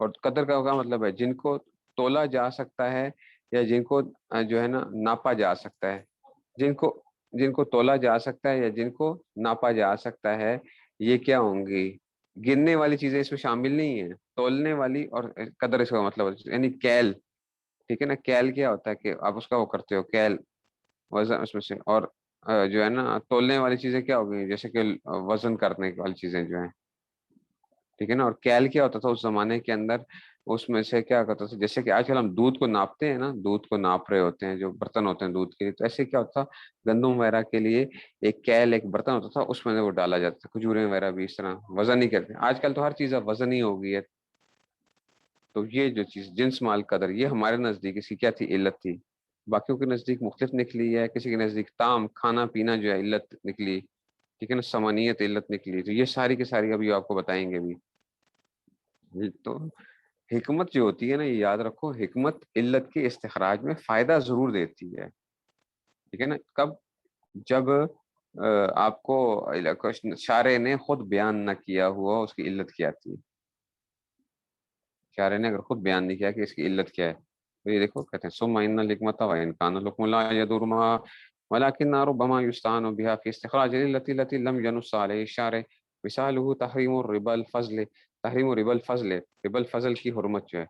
اور قدر کا کیا مطلب ہے؟ جن کو تولا جا سکتا ہے یا جن کو جو ہے نا ناپا جا سکتا ہے، جن کو تولا جا سکتا ہے یا جن کو ناپا جا سکتا ہے، یہ کیا ہوں گی؟ گننے والی چیزیں اس میں شامل نہیں ہیں، تولنے والی اور قدر اس کا مطلب یعنی کیل، ٹھیک ہے نا؟ کیل کیا ہوتا ہے کہ آپ اس کا وہ کرتے ہو، کیل وزن اس میں سے، اور جو ہے نا تولنے والی چیزیں کیا ہوگی؟ جیسے کہ وزن کرنے والی چیزیں جو ہیں، ٹھیک ہے نا؟ اور کیل کیا ہوتا تھا اس زمانے کے اندر؟ اس میں سے کیا کرتا تھا، جیسے کہ آج کل ہم دودھ کو ناپتے ہیں نا، دودھ کو ناپ رہے ہوتے ہیں جو برتن ہوتے ہیں دودھ کے لیے، تو ایسے کیا ہوتا تھا، گندم وغیرہ کے لیے ایک کیل، ایک برتن ہوتا تھا، اس میں وہ ڈالا جاتا تھا، کھجوریں وغیرہ بھی اس طرح وزن ہی کرتے ہیں۔ آج کل تو ہر چیز اب وزن ہی ہو گئی ہے۔ تو یہ جو چیز جنس مال قدر، یہ ہمارے نزدیک اس کی کیا تھی؟ علت تھی۔ باقیوں کے نزدیک مختلف نکلی ہے، کسی کے نزدیک طعام، کھانا پینا جو ہے علت نکلی، ٹھیک ہے نا، سمانیت علت نکلی۔ تو یہ ساری کی ساری ابھی آپ کو بتائیں گے بھی۔ تو حکمت جو ہوتی ہے نا، یہ یاد رکھو، حکمت علت کے استخراج میں فائدہ ضرور دیتی ہے، ٹھیک ہے نا؟ کب؟ جب آپ کو شارع نے خود بیان نہ کیا ہوا اس کی علت کیا تھی، شارع نے اگر خود بیان نہیں کیا کہ اس کی علت کیا ہے، تو یہ دیکھو کہتے ہیں ثم ان الحکمۃ وان کان الحکم لا يدور ما ولكن ربما يستعان بها في استخراج التي لم ينص عليه الشارع مثاله تحریم الربا الفضل، تحریم ربا الفضل، ربا الفضل کی حرمت جو ہے،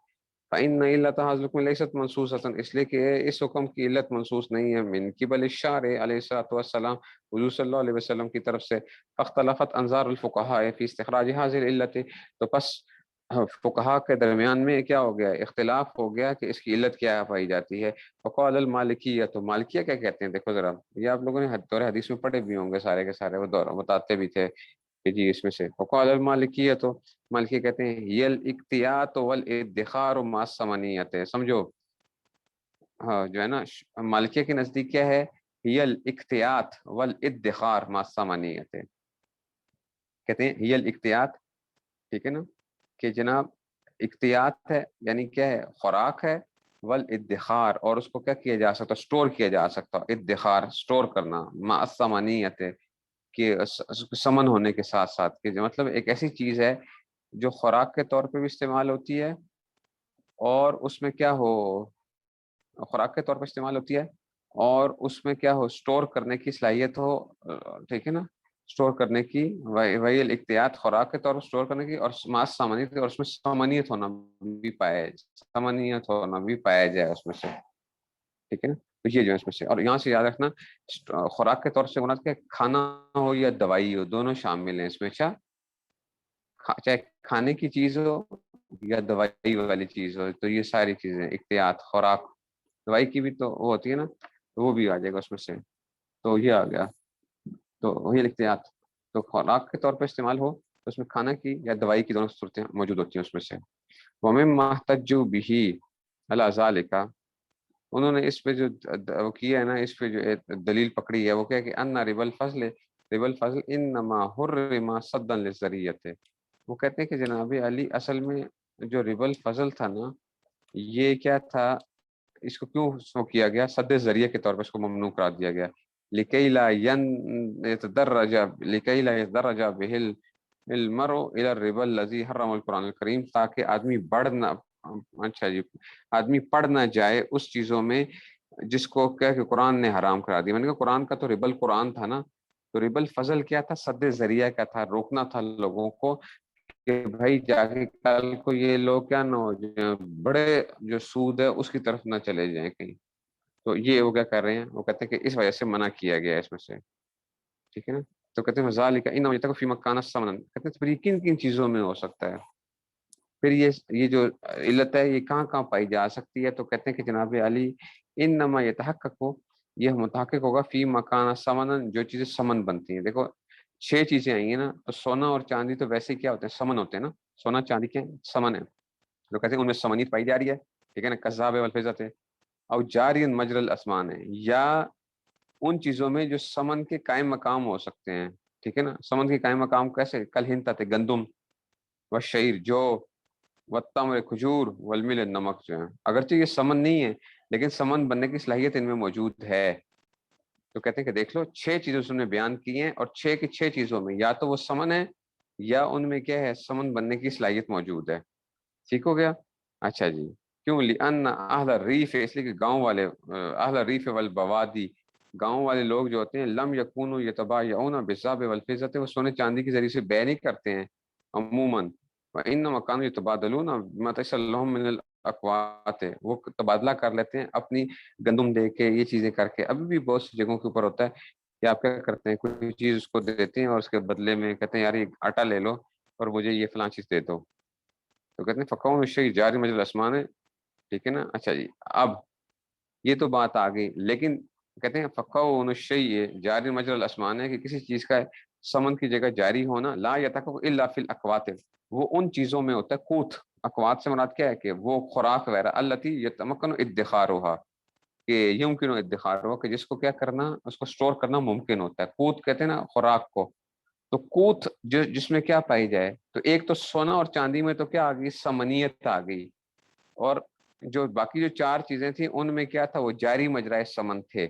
فإن علت هذا الحكم ليست منصوصة، اس لیے کہ اس حکم کی علت منصوص نہیں ہے من قبل الشارع علیہ الصلوۃ والسلام، حضور صلی اللہ علیہ وسلم کی طرف سے، فاختلفت انظار الفقهاء في استخراج هذه العلت، تو پس فقہا کے درمیان میں کیا ہو گیا؟ اختلاف ہو گیا کہ اس کی علت کیا پائی جاتی ہے۔ وقال المالکیہ، تو مالکیہ کیا کہتے ہیں؟ دیکھو ذرا، یہ آپ لوگوں نے دور حدیث میں پڑھے بھی ہوں گے سارے کے سارے، وہ دور بتاتے بھی تھے کہ جی اس میں سے وقال المالکیہ، تو مالکیہ کہتے ہیں یہ الاقتیات والادخار مع الثمانیت، سمجھو ہاں جو ہے نا، مالکیہ کے نزدیک کیا ہے؟ یہ الاقتیات والادخار مع الثمانیت، کہتے ہیں یہ الاقتیات، ٹھیک ہے نا، کہ جناب اقتیات ہے یعنی کیا ہے؟ خوراک ہے، والادخار، اور اس کو کیا کیا جا سکتا؟ سٹور کیا جا سکتا، ادخار سٹور کرنا، مع الثمانیت، کہ سمن ہونے کے ساتھ ساتھ، کہ مطلب ایک ایسی چیز ہے جو خوراک کے طور پہ بھی استعمال ہوتی ہے، اور اس میں کیا ہو، خوراک کے طور پر استعمال ہوتی ہے، اور اس میں کیا ہو؟ سٹور کرنے کی صلاحیت ہو، ٹھیک ہے نا، سٹور کرنے کی، وہی الاقتیات، خوراک کے طور پر سٹور کرنے کی، اور ماس سامانیت، اور اس میں سامانیت ہونا بھی پایا، سامانیت ہونا بھی پایا جائے اس میں سے، ٹھیک ہے نا؟ تو یہ جو ہے اس میں سے، اور یہاں سے یاد رکھنا خوراک کے طور سے مراد کہ کھانا ہو یا دوائی ہو، دونوں شامل ہیں اس میں، اچھا چاہے کھانے کی چیز ہو یا دوائی والی چیز ہو، تو یہ ساری چیزیں اقتیات، خوراک، دوائی کی بھی تو وہ ہوتی ہے نا، تو وہ بھی آ جائے گا اس میں سے، تو یہ آ گیا، تو وہی الاقتیات، تو خوراک کے طور پر استعمال ہو تو اس میں کھانا کی یا دوائی کی دونوں صورتیں موجود ہوتی ہیں اس میں سے۔ وَمِمَّا احْتَجُّوا بِهِ عَلَى ذَلِكَ، انہوں نے اس پہ جو وہ کیا ہے نا، اس پہ جو دلیل پکڑی ہے وہ کیا کہ ان ربا الفضل، ربا الفضل انما حرم صدا للذریۃ، وہ کہتے ہیں کہ جناب علی اصل میں جو ربا الفضل تھا نا، یہ کیا تھا؟ اس کو کیوں سو کیا گیا؟ سد ذریعہ کے طور پر اس کو ممنوع قرار دیا گیا، لکی لا يتدرج، لکی لا يتدرج به المرء الى الربا الذي حرم القرآن الکریم، تاکہ آدمی بڑھ نہ، اچھا جی، آدمی پڑھ نہ جائے اس چیزوں میں جس کو کیا کہ قرآن نے حرام کرا دیا۔ میں نے کہا قرآن کا تو ربا القرآن تھا نا، تو ربا الفضل کیا تھا؟ سد ذریعہ کا تھا، روکنا تھا لوگوں کو کہ بھائی جا کے کل کو یہ لوگ کیا نہ ہو جائیں، بڑے جو سود ہے اس کی طرف نہ چلے جائیں کہیں۔ تو یہ وہ کیا کر رہے ہیں؟ وہ کہتے ہیں کہ اس وجہ سے منع کیا گیا اس میں سے، ٹھیک ہے نا؟ تو کہتے ہیں ذالک انما یتق فی مکان ثمنا، کہتے ہیں پھر یہ کن کن چیزوں میں ہو سکتا ہے؟ پھر یہ جو علت ہے یہ کہاں کہاں پائی جا سکتی ہے؟ تو کہتے ہیں کہ جناب علی انما یتحقق، یہ متحقق ہوگا فی مکان ثمن، جو چیزیں سمن بنتی ہیں۔ دیکھو 6 چیزیں آئی ہیں نا، تو سونا اور چاندی تو ویسے کیا ہوتے ہیں؟ سمن ہوتے ہیں نا، سونا چاندی کے سمن ہے، تو کہتے ہیں ان میں سمنیت پائی جا رہی ہے، ٹھیک ہے نا، کذاب والفضت ہے، اور جاری مجرى الاسمان ہے، یا ان چیزوں میں جو سمن کے قائم مقام ہو سکتے ہیں، ٹھیک ہے نا؟ سمن کے قائم مقام کیسے؟ کل ہنتا گندم والشعیر، جو والتمر کھجور، والمل نمک، جو ہے اگرچہ یہ سمن نہیں ہے لیکن سمن بننے کی صلاحیت ان میں موجود ہے۔ تو کہتے ہیں کہ دیکھ لو 6 چیزیں اس نے بیان کی ہیں، اور 6 کی 6 چیزوں میں یا تو وہ سمن ہے یا ان میں کیا ہے؟ سمن بننے کی صلاحیت موجود ہے۔ ٹھیک ہو گیا. اچھا جی. کیوں؟ لأن اہل الریف، اس لیے کہ گاؤں والے، اہل الریف والبوادی، گاؤں والے لوگ جو ہوتے ہیں، لم یکونوا یتبایعون بالذهب والفضة، وہ سونے چاندی کے ذریعے سے بے نہیں کرتے ہیں عموماً. وانما كانوا يتبادلون بما تيسر لهم من الاقوات، وہ تبادلہ کر لیتے ہیں اپنی گندم دے کے، یہ چیزیں کر کے. ابھی بھی بہت سی جگہوں کے اوپر ہوتا ہے کہ آپ کیا کرتے ہیں، کوئی چیز اس کو دیتے ہیں اور اس کے بدلے میں کہتے ہیں یار یہ آٹا لے لو اور مجھے یہ فلاں چیز دے دو. تو کہتے ہیں فقون الشیء جاری مجرى الاسمان ہے. ٹھیک ہے نا. اچھا جی. اب یہ تو بات آ گئی، لیکن کہتے ہیں فقون الشیء جاری مجرى الاسمان ہے کہ کسی چیز کا سمن کی جگہ جاری ہونا، لا یتقع الا فی الاقوات، وہ ان چیزوں میں ہوتا ہے. قوت، اقوات سے مراد کیا ہے کہ وہ خوراک وغیرہ، التی یتمکن ادخارها، کہ یمکن ادخارها، کہ جس کو کیا کرنا، اس کو سٹور کرنا ممکن ہوتا ہے. قوت کہتے ہیں نا خوراک کو. تو قوت جس میں کیا پائی جائے، تو ایک تو سونا اور چاندی میں تو کیا آ گئی، سمنیت آ گئی. اور جو باقی جو چار چیزیں تھیں ان میں کیا تھا، وہ جاری مجرائے سمن تھے.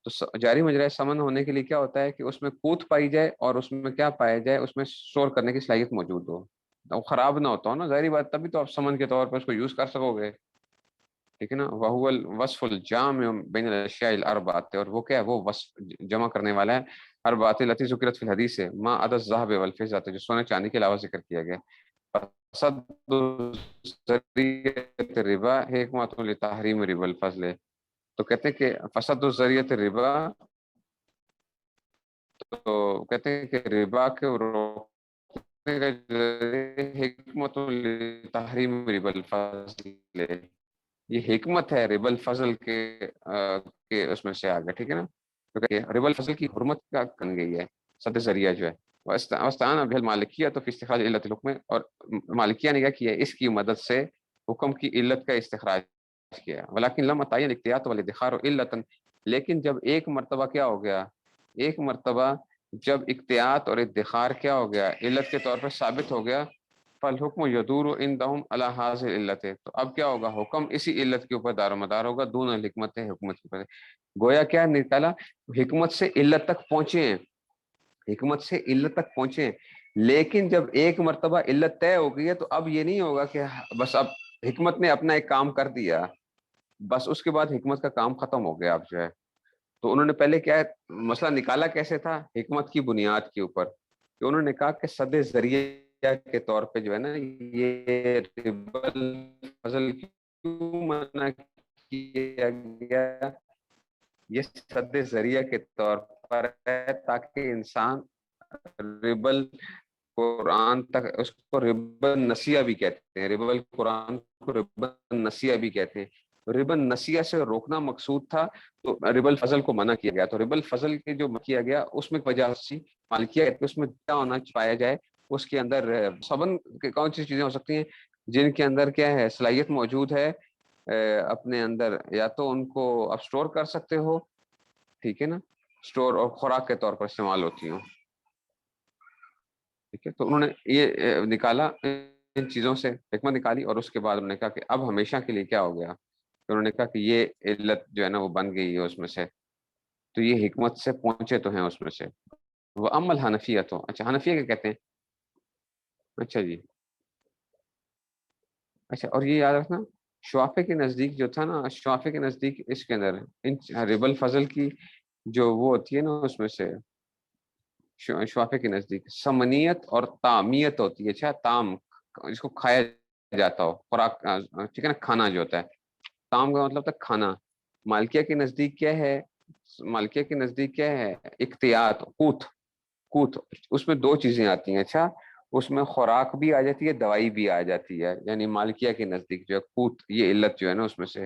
تو جاری مجرائے سمن ہونے کے لیے کیا ہوتا ہے کہ اس میں قوت پائی جائے اور اس میں کیا پایا جائے، اس میں سٹور کرنے کی صلاحیت موجود ہو، وہ خراب نہ ہوتا ہو نا، ظاہری بات، تبھی تو آپ سمن کے طور پر اس کو یوز کر سکو گے. ٹھیک ہے نا. وهو الوصف الجامع بین الاشیاء الاربعۃ، اور وہ کیا ہے، وہ وصف جمع کرنے والا ہے اربعۃ التي ذکرت فی الحدیث ہے، ما عدا الذهب والفضة، جو سونے چاندی کے علاوہ ذکر کیا گیا. فسد ذریعۃ الربا حکمت لتحریم ربا الفضل. تو کہتے ہیں کہ فسد ذریعۃ الربا، تو کہتے ہیں کہ ربا کے روکنے کا حکمت لتحریم ربا الفضل، یہ حکمت ہے ربا الفضل کے اس میں سے آ گیا. ٹھیک ہے نا. تو کہ ربا الفضل کی حرمت کا کن گئی ہے سد ذریعہ جو ہے. وستعان بہ المالکیہ تو فی استخراج علت الحکم، اور مالکیہ نے کیا کیا ہے، اس کی مدد سے حکم کی علت کا استخراج کیا. ولیکن لم تعین الاحتیاط والادخار علتا، لیکن جب ایک مرتبہ کیا ہو گیا، ایک مرتبہ جب احتیاط اور ادخار کیا ہو گیا، علت کے طور پر ثابت ہو گیا، فالحکم یدور عندهم على هذه العلت، تو اب کیا ہوگا، حکم اسی علت کے اوپر دار و مدار ہوگا، دون الحکمت، حکمت کے اوپر. گویا کیا نکالا، حکمت سے علت تک پہنچے ہیں، حکمت سے علت تک پہنچے ہیں، لیکن جب ایک مرتبہ علت طے ہو گئی ہے تو اب یہ نہیں ہوگا کہ بس اب حکمت نے اپنا ایک کام کر دیا، بس اس کے بعد حکمت کا کام ختم ہو گیا اب جو ہے. تو انہوں نے پہلے کیا ہے، مسئلہ نکالا کیسے تھا، حکمت کی بنیاد کے اوپر، کہ انہوں نے کہا کہ سد ذریعہ کے طور پہ جو ہے نا، یہ ربا الفضل کیوں منع کیا گیا، یہ سد ذریعہ کے طور پر ہے تاکہ انسان ربل قرآن تک، اس کو ربا نسیہ بھی کہتے ہیں، ربا القرآن کو ربا نسیہ بھی کہتے ہیں. ربا نسیہ سے روکنا مقصود تھا، تو ربا الفضل کو منع کیا گیا. تو ربا الفضل کے جو کیا گیا اس میں وجہ سی مالکیہ کہتے ہیں اس میں کیا ہونا پایا جائے، اس کے اندر سبن کون سی چیزیں ہو سکتی ہیں جن کے اندر کیا ہے، صلاحیت موجود ہے اپنے اندر، یا تو ان کو آپ سٹور کر سکتے ہو، ٹھیک ہے نا، سٹور اور خوراک کے طور پر استعمال ہوتی ہوں. ٹھیک ہے. تو انہوں نے یہ نکالا، ان چیزوں سے حکمت نکالی، اور اس کے بعد انہوں نے کہا کہ اب ہمیشہ کے لیے کیا ہو گیا، تو انہوں نے کہا کہ یہ علت جو ہے نا وہ بن گئی ہے اس میں سے، تو یہ حکمت سے پہنچے تو ہیں اس میں سے. وہ عمل حنفیہ، تو اچھا حنفیہ کیا کہتے ہیں. اچھا جی. اچھا، اور یہ یاد رکھنا، شوافے کے نزدیک جو تھا نا، شوافے کے نزدیک اس کے اندر ان ربا الفضل کی جو وہ ہوتی ہے نا، اس میں سے شوافے کے نزدیک سمنیت اور تامیت ہوتی ہے. اچھا، تام جس کو کھایا جاتا ہو، خوراک، ٹھیک ہے نا، کھانا جو ہوتا ہے، تام کا مطلب تھا کھانا. مالکیہ کے نزدیک کیا ہے، مالکیہ کے نزدیک کیا ہے، احتیاط، قوت، قوت اس میں دو چیزیں آتی ہیں. اچھا، اس میں خوراک بھی آ جاتی ہے، دوائی بھی آ جاتی ہے، یعنی مالکیہ کے نزدیک جو ہے قوت، یہ علت جو ہے نا اس میں سے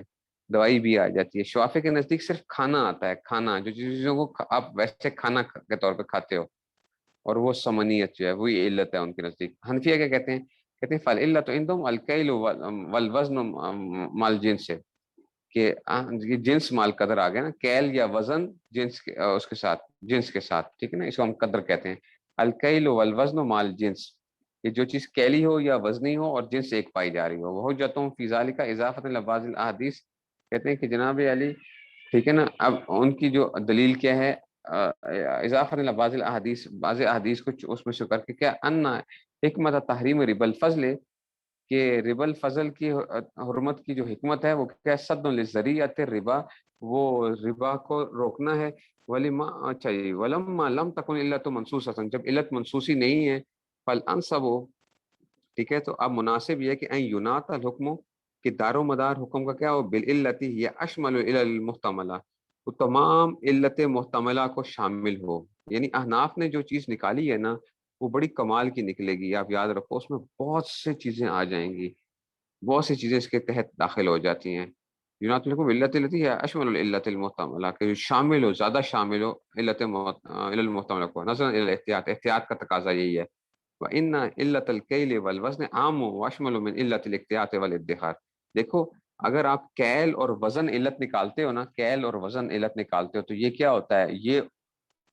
دوائی بھی آ جاتی ہے. شوافے کے نزدیک صرف کھانا آتا ہے، کھانا جو چیزوں کو آپ ویسے کھانا کے طور پہ کھاتے ہو، اور وہ سمنیت جو ہے وہی علت ہے ان کے نزدیک. حنفیہ کیا کہتے ہیں، کہتے ہیں فالعلۃ عندهم الکیل والوزن مال جنس، کہ یہ جنس مال قدر آ گیا نا، کیل یا وزن جنس اس کے ساتھ، جنس کے ساتھ، ٹھیک ہے نا، اس کو ہم قدر کہتے ہیں. الکیل والوزن مال جنس، کہ جو چیز کیلی ہو یا وزنی ہو اور جنس ایک پائی جا رہی ہو. وہ حجتهم فی ذلک اضافۃ الی بعض الاحادیث، کہتے ہیں کہ جناب علی، ٹھیک ہے نا، اب ان کی جو دلیل کیا ہے، اضافۃ الی بعض الاحادیث، بعض احادیث کو اس میں سے کر کے کیا، ان حکمت تحریم ربا الفضل، کہ ربا الفضل کی حرمت کی جو حکمت ہے وہ کیا ہے؟ صد للذریعۃ الربا، وہ ربا کو روکنا ہے. ولما اچھا جی ولما لم تکن علت منصوصۃ، جب علت منصوصی نہیں ہے، فالانصب، ٹھیک ہے، تو اب مناسب یہ ہے کہ ان ینات الحکم، کہ دار و مدار حکم کا کیا ہو، بالعلت یہ اشمل الی المحتملہ، تو تمام علت محتملہ کو شامل ہو. یعنی احناف نے جو چیز نکالی ہے نا وہ بڑی کمال کی نکلے گی، آپ یاد رکھو، اس میں بہت سے چیزیں آ جائیں گی، بہت سی چیزیں اس کے تحت داخل ہو جاتی ہیں. ینات الحکم علت التی ہے اشمل العلت المحتملہ، کہ شامل ہو، زیادہ شامل ہو علت الی المحتملہ کو، نظرا الی الاحتیاط، احتیاط کا تقاضا یہی ہے. وَإِنَّ إِلَّةَ الْكَيْلِ وَالْوَزْنِ عَامٌ وَأَشْمَلُ مِنْ إِلَّةِ الِاحْتِياطِ وَالِادِّخَارِ. دیکھو اگر آپ کیل اور وزن علت نکالتے ہو نا، کیل اور وزن علت نکالتے ہو، تو یہ کیا ہوتا ہے، یہ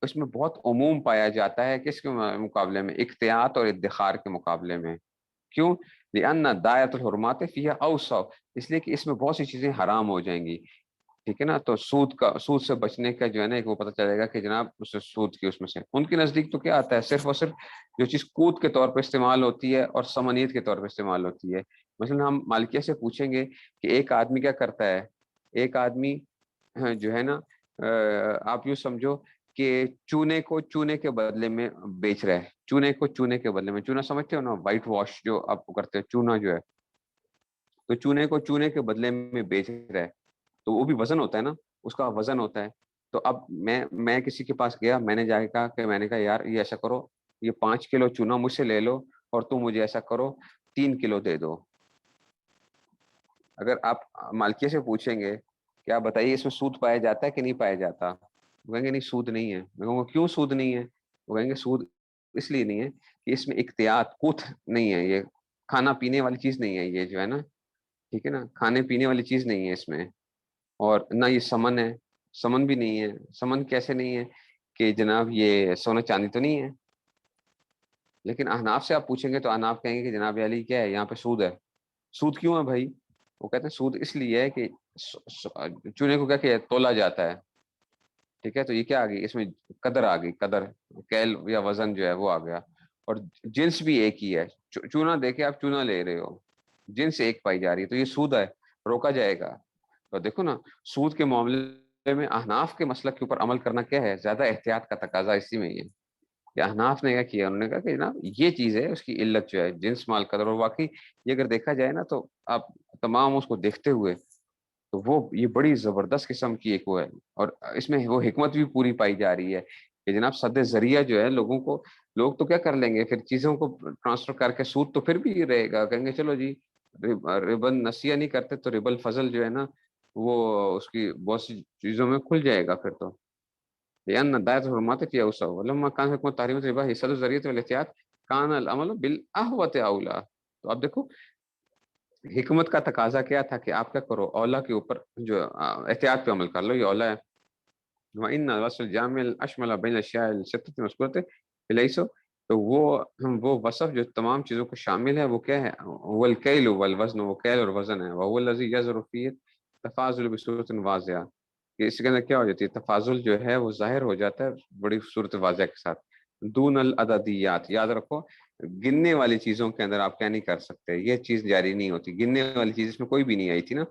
اس میں بہت عموم پایا جاتا ہے کس کے مقابلے میں، احتیاط اور ادخار کے مقابلے میں. کیوں؟ لِأَنَّ دَائِرَةَ الْحُرُمَاتِ فِيهَا أَوْسَعُ، اس لیے کہ اس میں بہت سی چیزیں حرام ہو جائیں گی. ٹھیک ہے نا، تو سود سے بچنے کا جو ہے نا ایک وہ پتہ چلے گا کہ جناب اس سے سود کی اس میں سے ان کے نزدیک تو کیا آتا ہے، صرف اور صرف جو چیز قوت کے طور پہ استعمال ہوتی ہے اور ثمنیت کے طور پہ استعمال ہوتی ہے. مثلا ہم مالکیہ سے پوچھیں گے کہ ایک آدمی کیا کرتا ہے، ایک آدمی جو ہے نا آپ یوں سمجھو کہ چونے کو چونے کے بدلے میں بیچ رہا ہے، چونے کو چونے کے بدلے میں، چونا سمجھتے ہو نا، وائٹ واش جو آپ کرتے ہیں، چونا جو ہے، تو چونے کو چونے کے بدلے میں بیچ رہا ہے، تو وہ بھی وزن ہوتا ہے نا، اس کا وزن ہوتا ہے. تو اب میں کسی کے پاس گیا، میں نے جا کے کہا کہ میں نے کہا یار یہ ایسا کرو، یہ 5 کلو چونا مجھ سے لے لو اور تم مجھے ایسا کرو 3 کلو دے دو. اگر آپ مالکیہ سے پوچھیں گے کہ آپ بتائیے اس میں سود پایا جاتا ہے کہ نہیں پایا جاتا، وہ کہیں گے نہیں سود نہیں ہے. میں کہوں گا کیوں سود نہیں ہے؟ وہ کہیں گے سود اس لیے نہیں ہے کہ اس میں احتیاط قوت نہیں ہے، یہ کھانا پینے والی چیز نہیں ہے، یہ جو ہے نا، ٹھیک ہے نا، کھانے پینے والی چیز نہیں ہے اس میں، اور نہ یہ سمن ہے، سمن بھی نہیں ہے. سمن کیسے نہیں ہے کہ جناب یہ سونا چاندی تو نہیں ہے. لیکن احناف سے آپ پوچھیں گے تو احناف کہیں گے کہ جناب علی کیا ہے، یہاں پہ سود ہے. سود کیوں ہے بھائی؟ وہ کہتے ہیں سود اس لیے ہے کہ چونے کو کیا کہ تولا جاتا ہے، ٹھیک ہے، تو یہ کیا آ گئی اس میں، قدر آ گئی، قدر، کیل یا وزن جو ہے وہ آ گیا. اور جنس بھی ایک ہی ہے، چونا دے کے آپ چونا لے رہے ہو، جنس ایک پائی جا رہی ہے، تو یہ سود ہے، روکا جائے گا. تو دیکھو نا، سود کے معاملے میں احناف کے مسلک کے اوپر عمل کرنا کیا ہے، زیادہ احتیاط کا تقاضا اسی میں ہی ہے. کہ احناف نے کیا کیا، انہوں نے کہا کہ جناب یہ چیز ہے، اس کی علت جو ہے جنس مال قدر. اور واقعی یہ اگر دیکھا جائے نا تو آپ تمام اس کو دیکھتے ہوئے تو وہ یہ بڑی زبردست قسم کی ایک وہ ہے، اور اس میں وہ حکمت بھی پوری پائی جا رہی ہے کہ جناب سد ذریعہ جو ہے لوگوں کو، لوگ تو کیا کر لیں گے پھر چیزوں کو ٹرانسفر کر کے، سود تو پھر بھی رہے گا، کہیں گے چلو جی ربن نسیہ نہیں کرتے تو ربا الفضل جو ہے نا وہ اس کی بہت سی چیزوں میں کھل جائے گا پھر تو. لأن دائرة الحرمات فيها أوسع ولما كان حكم تحريم الربا هي سد الذريعة والاحتياط كان العمل بالأهوة أولى. تو اب دیکھو حکمت کا تقاضا کیا تھا کہ آپ کیا کرو، اولا کے اوپر جو احتیاط پہ عمل کر لو، یہ اولا ہے. وَإِنَّ الْوَصْفَ الْجَامِعَ الْأَشْمَلَ بَيْنَ الْأَشْيَاءِ الْسِتَّةِ الْمَذْكُورَةِ فِي تو وہ وصف جو تمام چیزوں کو شامل ہے وہ کیا ہے، والکیل والوزن، وہ کیل اور وزن ہے. وهو الذي يظهر فيه التفاضل بصورة واضحة، کہ اس کے اندر کیا ہو جاتی ہے، تفاضل جو ہے وہ ظاہر ہو جاتا ہے بڑی صورت واضح کے ساتھ. دون العددیات، یاد رکھو گننے والی چیزوں کے اندر آپ کیا نہیں کر سکتے، یہ چیز جاری نہیں ہوتی. گننے والی چیز اس میں کوئی بھی نہیں آئی تھی نا،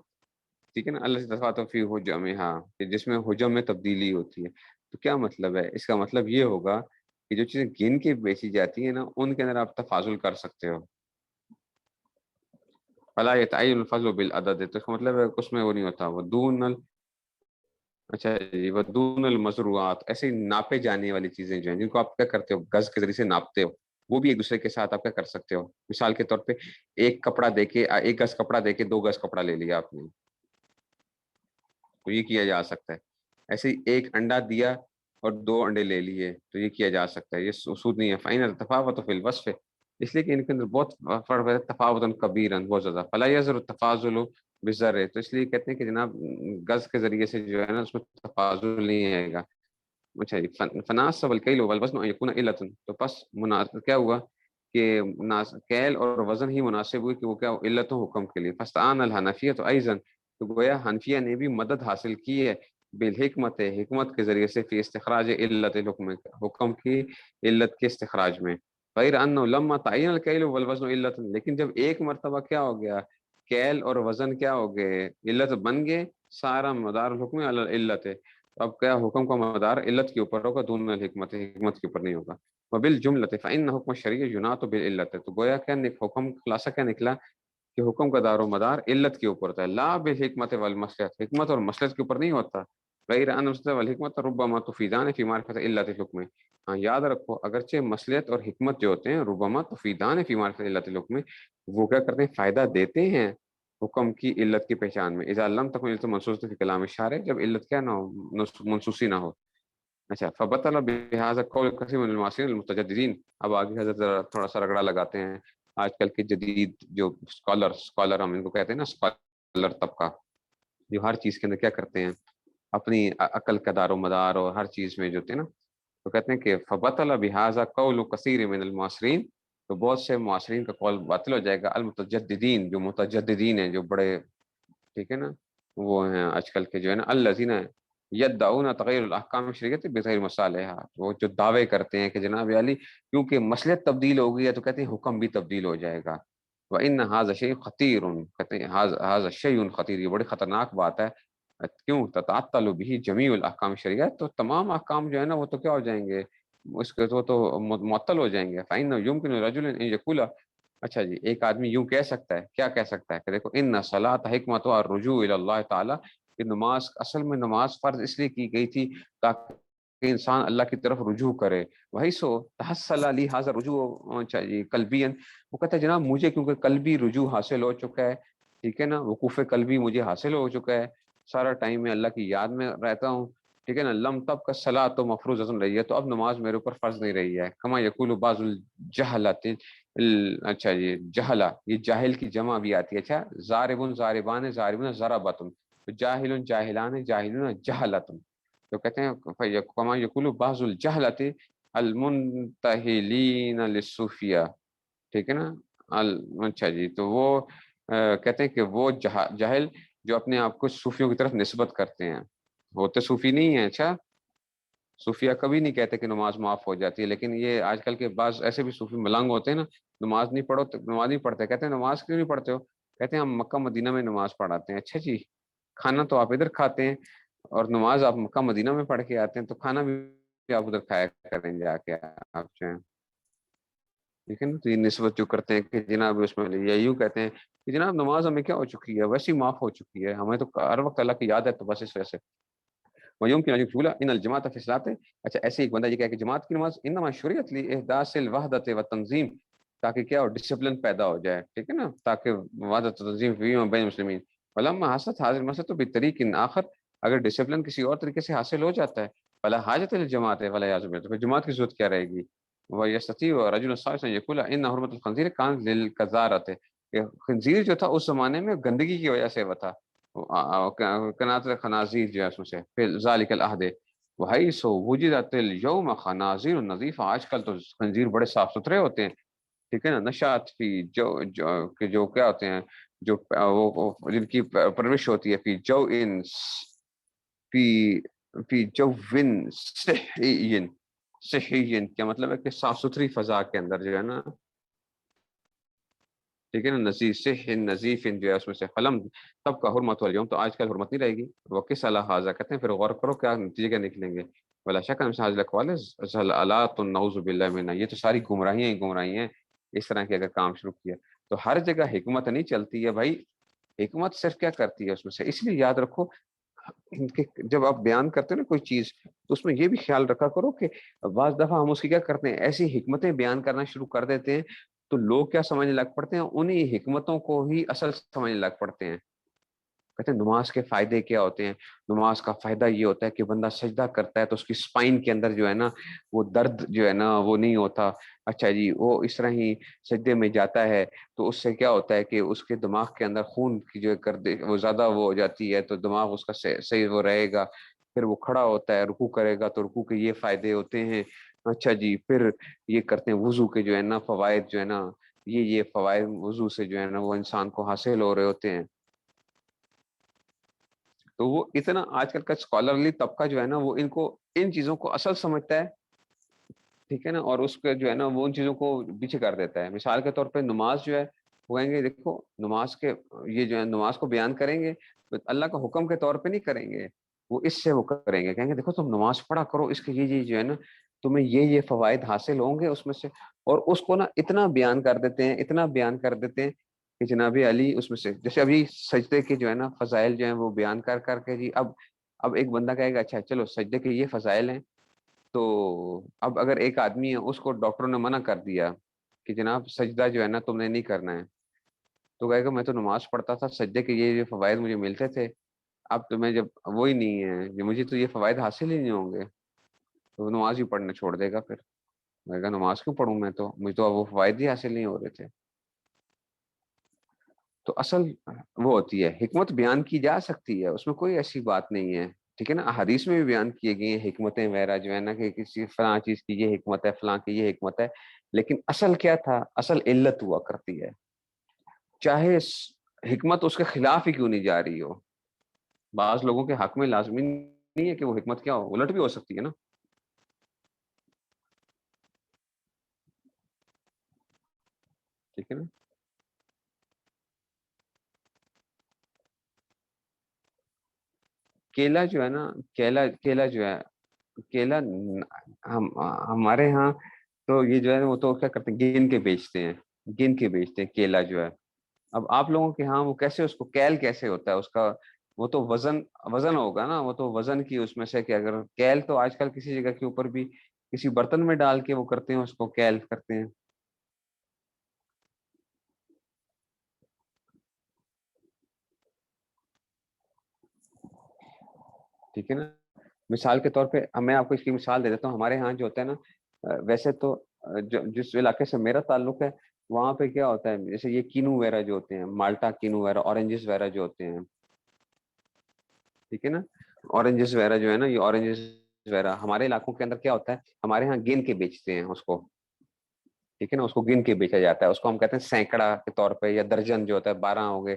ٹھیک ہے نا، اللہ سے دفعہ فی حجم، ہاں، کہ جس میں حجم میں تبدیلی ہوتی ہے. تو کیا مطلب ہے اس کا، مطلب یہ ہوگا کہ جو چیزیں گن کے بیچی جاتی ہیں نا ان کے اندر آپ تفاضل کر سکتے ہو. فلا يتعین الفضل بالعدد، تو اس کا مطلب ہے اس میں وہ نہیں ہوتا، وہ دون اچھا جی، وہ دون المزروعات، ایسے ناپے جانے والی چیزیں جو ہیں جن کو آپ کیا کرتے ہو گز کے ذریعے سے ناپتے ہو، وہ بھی ایک دوسرے کے ساتھ آپ کیا کر سکتے ہو. مثال کے طور پہ ایک کپڑا دے کے، ایک گز کپڑا دے کے 2 گز کپڑا لے لیا آپ نے، تو یہ کیا جا سکتا ہے. ایسے ہی ایک انڈا دیا اور 2 انڈے لے لیے، تو یہ کیا جا سکتا ہے، یہ سود نہیں ہے. فَإِنَّ التَّفَاوُتَ فِي الْوَصْفِ، اس لیے کہ ان کے اندر بہت فرق ہے، تفاوتاً کبیراً، بہت زیادہ. فَلَا يَظْهَرُ التَّفَاضُلُ بِالذَّرِّ، تو اس لیے کہتے ہیں کہ جناب گز کے ذریعے سے جو ہے نا اس میں تفاضل نہیں آئے گا. اچھا جی، فناسب الکیل والوزن ان یکون علۃ، تو پس کیا ہوا کہ کیل اور وزن ہی مناسب ہوئی کہ وہ کیا علت و حکم کے لیے. فاستعان الحنفیۃ ایضا، تو گویا حنفیہ نے بھی مدد حاصل کی ہے بالحکمت، حکمت کے ذریعے سے، فی استخراج علت الحکم، حکم کی علت کے استخراج میں. غیر انہ لما تعین الکیل والوزن علت، لیکن جب ایک مرتبہ کیا ہو گیا، کیل اور وزن کیا ہو گئے، علت بن گئے، سارا مدار الحکم علی العلت ہے، اب کیا حکم کا مدار علت کے اوپر ہوگا، دون الحکمت، حکمت کے اوپر نہیں ہوگا. وبالجملۃ فإن حکم الشرعی یناط بالعلت، تو گویا کیا حکم خلاصہ کیا نکلا کہ حکم کا دار و مدار علت کے اوپر ہوتا ہے، لا بالحکمت والمصلحت، حکمت اور مصلحت کے اوپر نہیں ہوتا. غیر ان المصلحت والحکمت ربما تفیدان فی معرفت علت الحکم. ہاں یاد رکھو، اگرچہ مصلحت اور حکمت جو ہوتے ہیں ربما تفیدان فی معرفت علت الحکم، وہ کیا کرتے ہیں، فائدہ دیتے ہیں حکم کی علت کی پہچان میں، اذا لم تکن علت منصوص فی کلام الشارع، جب علت کیا نہ ہو، منصوصی نہ ہو. اچھا، فبطل بهذا قول کثیر من المعاصرین المتجددین. اب آگے حضرت تھوڑا سا رگڑا لگاتے ہیں آج کل کے جدید جو اسکالر ہم ان کو کہتے ہیں نا، اسکالر طبقہ، جو ہر چیز کے اندر کیا کرتے ہیں، اپنی عقل کا دار و مدار اور ہر چیز میں جو ہوتے ہیں نا، تو کہتے ہیں کہ فبطل بهذا قول کثیر من المعاصرین، تو بہت سے معاصرین کا قول باطل ہو جائے گا، المتجددین، جو متجددین ہیں، جو بڑے، ٹھیک ہے نا، وہ ہیں آج کل کے جو ہے نا، الذین یدعون تغیر الاحکام شریعت بغیر مصالحہ، وہ جو دعوے کرتے ہیں کہ جناب علی کیونکہ مصلحت تبدیل ہو گئی ہے تو کہتے ہیں حکم بھی تبدیل ہو جائے گا. وان ھذا شیء خطیر، کہتے ہیں ھذا شیء خطیر، یہ بڑی خطرناک بات ہے. کیوں؟ تتعطل به جمیع الاحکام شریعت، تو تمام احکام جو ہے نا وہ تو کیا ہو جائیں گے، اس کے تو معطل ہو جائیں گے. فإنه يمكن لرجل ان يقول، اچھا جی، ایک آدمی یوں کہہ سکتا ہے، کیا کہہ سکتا ہے کہ دیکھو، ان صلاۃ حکمت الرجوع الی اللہ تعالی، کہ نماز اصل میں نماز فرض اس لیے کی گئی تھی تاکہ انسان اللہ کی طرف رجوع کرے. وہی سو تحصل لی حاضر رجوع چاہیے قلبین، وہ کہتا ہے جناب مجھے کیونکہ قلبی رجوع حاصل ہو چکا ہے، ٹھیک ہے نا، وقوف قلبی مجھے حاصل ہو چکا ہے، سارا ٹائم میں اللہ کی یاد میں رہتا ہوں، ٹھیک ہے نا، لم تب کا صلاۃ تو مفروض رہی ہے، تو اب نماز میرے اوپر فرض نہیں رہی ہے. کما یقول بعض الجہلۃ، اچھا جی، جہلا، یہ جاہل کی جمع بھی آتی ہے. اچھا، زاربن زاربان زاربن ضربتن، جاہل جاہلان جاہلون جہلتن، تو کہتے ہیں کما یقول بعض الجہلۃ المنتہلین للصوفیہ، ٹھیک ہے نا. اچھا جی، تو وہ کہتے ہیں کہ وہ جاہل جو اپنے آپ کو صوفیوں کی طرف نسبت کرتے ہیں، ہوتے صوفی نہیں ہیں. اچھا، صوفیہ کبھی نہیں کہتے کہ نماز معاف ہو جاتی ہے، لیکن یہ آج کل کے بعض ایسے بھی صوفی ملنگ ہوتے ہیں نا، نماز نہیں پڑھو، نماز نہیں پڑھتے، کہتے ہیں نماز کیوں نہیں پڑھتے ہو، کہتے ہیں ہم مکہ مدینہ میں نماز پڑھاتے ہیں. اچھا جی، کھانا تو آپ ادھر کھاتے ہیں اور نماز آپ مکہ مدینہ میں پڑھ کے آتے ہیں، تو کھانا بھی آپ ادھر کھایا کریں جا کے آپ جو ہیں، ٹھیک ہے نا. تو یہ نسبت جو کرتے ہیں کہ جناب اس میں یہ یوں کہتے ہیں کہ جناب نماز ہمیں کیا ہو چکی ہے، ویسی معاف ہو چکی ہے، ہمیں تو ہر وقت اللہ کی یاد ہے، تو بس اس وجہ سے ويمكن ان يقول ان الجماعه في الصلاه. اچھا، ایسے ایک بندہ یہ کہا کہ جماعت کی نماز انما شریعت لاحداث الوحدت والتنظیم، تاکہ کیا ہو، ڈسپلن پیدا ہو جائے، ٹھیک ہے نا، تاکہ وحدت و تنظیم فیما بین المسلمین. ولما حصلت حاضر المسألة بطریق آخر، اگر ڈسپلن کسی اور طریقے سے حاصل ہو جاتا ہے، فلا حاجت للجماعت ولا یعزم، تو پھر جماعت کی ضرورت کیا رہے گی. ويستطيع رجل صالح ان يقول ان حرمت الخنزیر كانت للقذارة، کہ خنزیر جو تھا اس زمانے میں گندگی کی وجہ سے وہ تھا، کنات خنازیر جو ہے اس میں سے، پھر ذالک العہد وہی سو وجدت اليوم خنازیر النظیفہ، آج کل تو خنزیر بڑے صاف ستھرے ہوتے ہیں، ٹھیک ہے نا. نشات فی جو کیا ہوتے ہیں، جو جن کی پرورش ہوتی ہے، فی جو ان فی فی جو ون صحی، صحی کیا مطلب ہے کہ صاف ستھری فضا کے اندر جو ہے نا، ٹھیک ہے نا، نزیف سے نظیف جو ہے اس میں سے قلم، تب کا حرمت والیوم، تو آج کل حرمت نہیں رہے گی. وہ کس الحاظہ کہتے ہیں، پھر غور کرو کیا نتیجے کیا نکلیں گے. ولا شک ان حاضل اقوال زلالات نعوذ باللہ من، یہ تو ساری گمراہیاں ہی گمراہی ہیں. اس طرح کے اگر کام شروع کیا تو ہر جگہ حکمت نہیں چلتی ہے بھائی، حکمت صرف کیا کرتی ہے اس میں سے، اس لیے یاد رکھو کہ جب آپ بیان کرتے ہیں نا کوئی چیز، تو اس میں یہ بھی خیال رکھا کرو کہ بعض دفعہ ہم اس کی کیا کرتے ہیں، ایسی حکمتیں بیان کرنا شروع کر دیتے ہیں، تو لوگ کیا سمجھنے لگ پڑتے ہیں، انہی حکمتوں کو ہی اصل سمجھنے لگ پڑتے ہیں. کہتے ہیں نماز کے فائدے کیا ہوتے ہیں، نماز کا فائدہ یہ ہوتا ہے کہ بندہ سجدہ کرتا ہے تو اس کی سپائن کے اندر جو ہے نا وہ درد جو ہے نا وہ نہیں ہوتا. اچھا جی، وہ اس طرح ہی سجدے میں جاتا ہے تو اس سے کیا ہوتا ہے کہ اس کے دماغ کے اندر خون کی جو وہ زیادہ وہ ہو جاتی ہے، تو دماغ اس کا صحیح وہ رہے گا. پھر وہ کھڑا ہوتا ہے، رکوع کرے گا تو رکوع کے یہ فائدے ہوتے ہیں. اچھا جی، پھر یہ کرتے ہیں وضو کے جو ہے نا فوائد جو ہے نا، یہ فوائد وضو سے جو ہے نا وہ انسان کو حاصل ہو رہے ہوتے ہیں. تو وہ اتنا آج کل کا اسکالرلی طبقہ جو ہے نا وہ ان چیزوں کو اصل سمجھتا ہے، ٹھیک ہے نا، اور اس کے جو ہے نا وہ ان چیزوں کو پیچھے کر دیتا ہے. مثال کے طور پہ نماز جو ہے وہ کہیں گے دیکھو نماز کے یہ جو ہے نماز کو بیان کریں گے تو اللہ کا حکم کے طور پہ نہیں کریں گے، وہ اس سے وہ کریں گے، کہیں گے دیکھو تم نماز پڑھا کرو، اس کے یہ جو ہے نا تمہیں یہ فوائد حاصل ہوں گے اس میں سے. اور اس کو نا اتنا بیان کر دیتے ہیں، اتنا بیان کر دیتے ہیں کہ جناب علی اس میں سے جیسے ابھی سجدے کے جو ہے نا فضائل جو ہیں وہ بیان کر کر کے جی اب ایک بندہ کہے گا اچھا چلو سجدے کے یہ فضائل ہیں، تو اب اگر ایک آدمی ہے اس کو ڈاکٹروں نے منع کر دیا کہ جناب سجدہ جو ہے نا تم نے نہیں کرنا ہے، تو کہے گا میں تو نماز پڑھتا تھا، سجدے کے یہ فوائد مجھے ملتے تھے، اب تو میں جب وہی نہیں ہے جو مجھے تو یہ فوائد حاصل ہی نہیں ہوں گے، تو نماز ہی پڑھنا چھوڑ دے گا. پھر میں کہا نماز کیوں پڑھوں، میں تو مجھے تو اب وہ فوائد ہی حاصل نہیں ہو رہے تھے. تو اصل وہ ہوتی ہے حکمت بیان کی جا سکتی ہے، اس میں کوئی ایسی بات نہیں ہے. ٹھیک ہے نا، حدیث میں بھی بیان کیے گئے ہیں حکمتیں وغیرہ جو ہے نا کہ کسی فلاں چیز کی یہ حکمت ہے، فلاں کی یہ حکمت ہے، لیکن اصل کیا تھا، اصل علت ہوا کرتی ہے، چاہے حکمت اس کے خلاف ہی کیوں نہیں جا رہی ہو. بعض لوگوں کے حق میں لازمی نہیں ہے کہ وہ حکمت کیا ہو، الٹ بھی ہو سکتی ہے نا. ٹھیک ہے نا. کیلا جو ہے نا، کیلا جو ہے، کیلا ہم ہمارے ہاں تو یہ جو ہے وہ تو کیا کرتے ہیں گن کے بیچتے ہیں، گن کے بیچتے ہیں کیلا جو ہے. اب آپ لوگوں کے ہاں وہ کیسے اس کو کیل کیسے ہوتا ہے اس کا، وہ تو وزن ہوگا نا، وہ تو وزن کی اس میں سے کہ اگر کیل تو آج کل کسی جگہ کے اوپر بھی کسی برتن میں ڈال کے وہ کرتے ہیں، اس کو کیل کرتے ہیں. ٹھیک ہے نا. مثال کے طور پہ میں آپ کو اس کی مثال دے دیتا ہوں. ہمارے ہاں جو ہوتا ہے نا ویسے تو جس علاقے سے میرا تعلق ہے وہاں پہ کیا ہوتا ہے، جیسے یہ کینو وغیرہ جو ہوتے ہیں، مالٹا کینو وغیرہ، اورنجز وغیرہ جو ہوتے ہیں. ٹھیک ہے نا، اورنجز وغیرہ جو ہے نا، یہ اورنجز وغیرہ ہمارے علاقوں کے اندر کیا ہوتا ہے، ہمارے ہاں گن کے بیچتے ہیں اس کو. ٹھیک ہے نا، اس کو گن کے بیچا جاتا ہے، اس کو ہم کہتے ہیں سینکڑا کے طور پہ یا درجن جو ہوتا ہے 12 ہو گئے.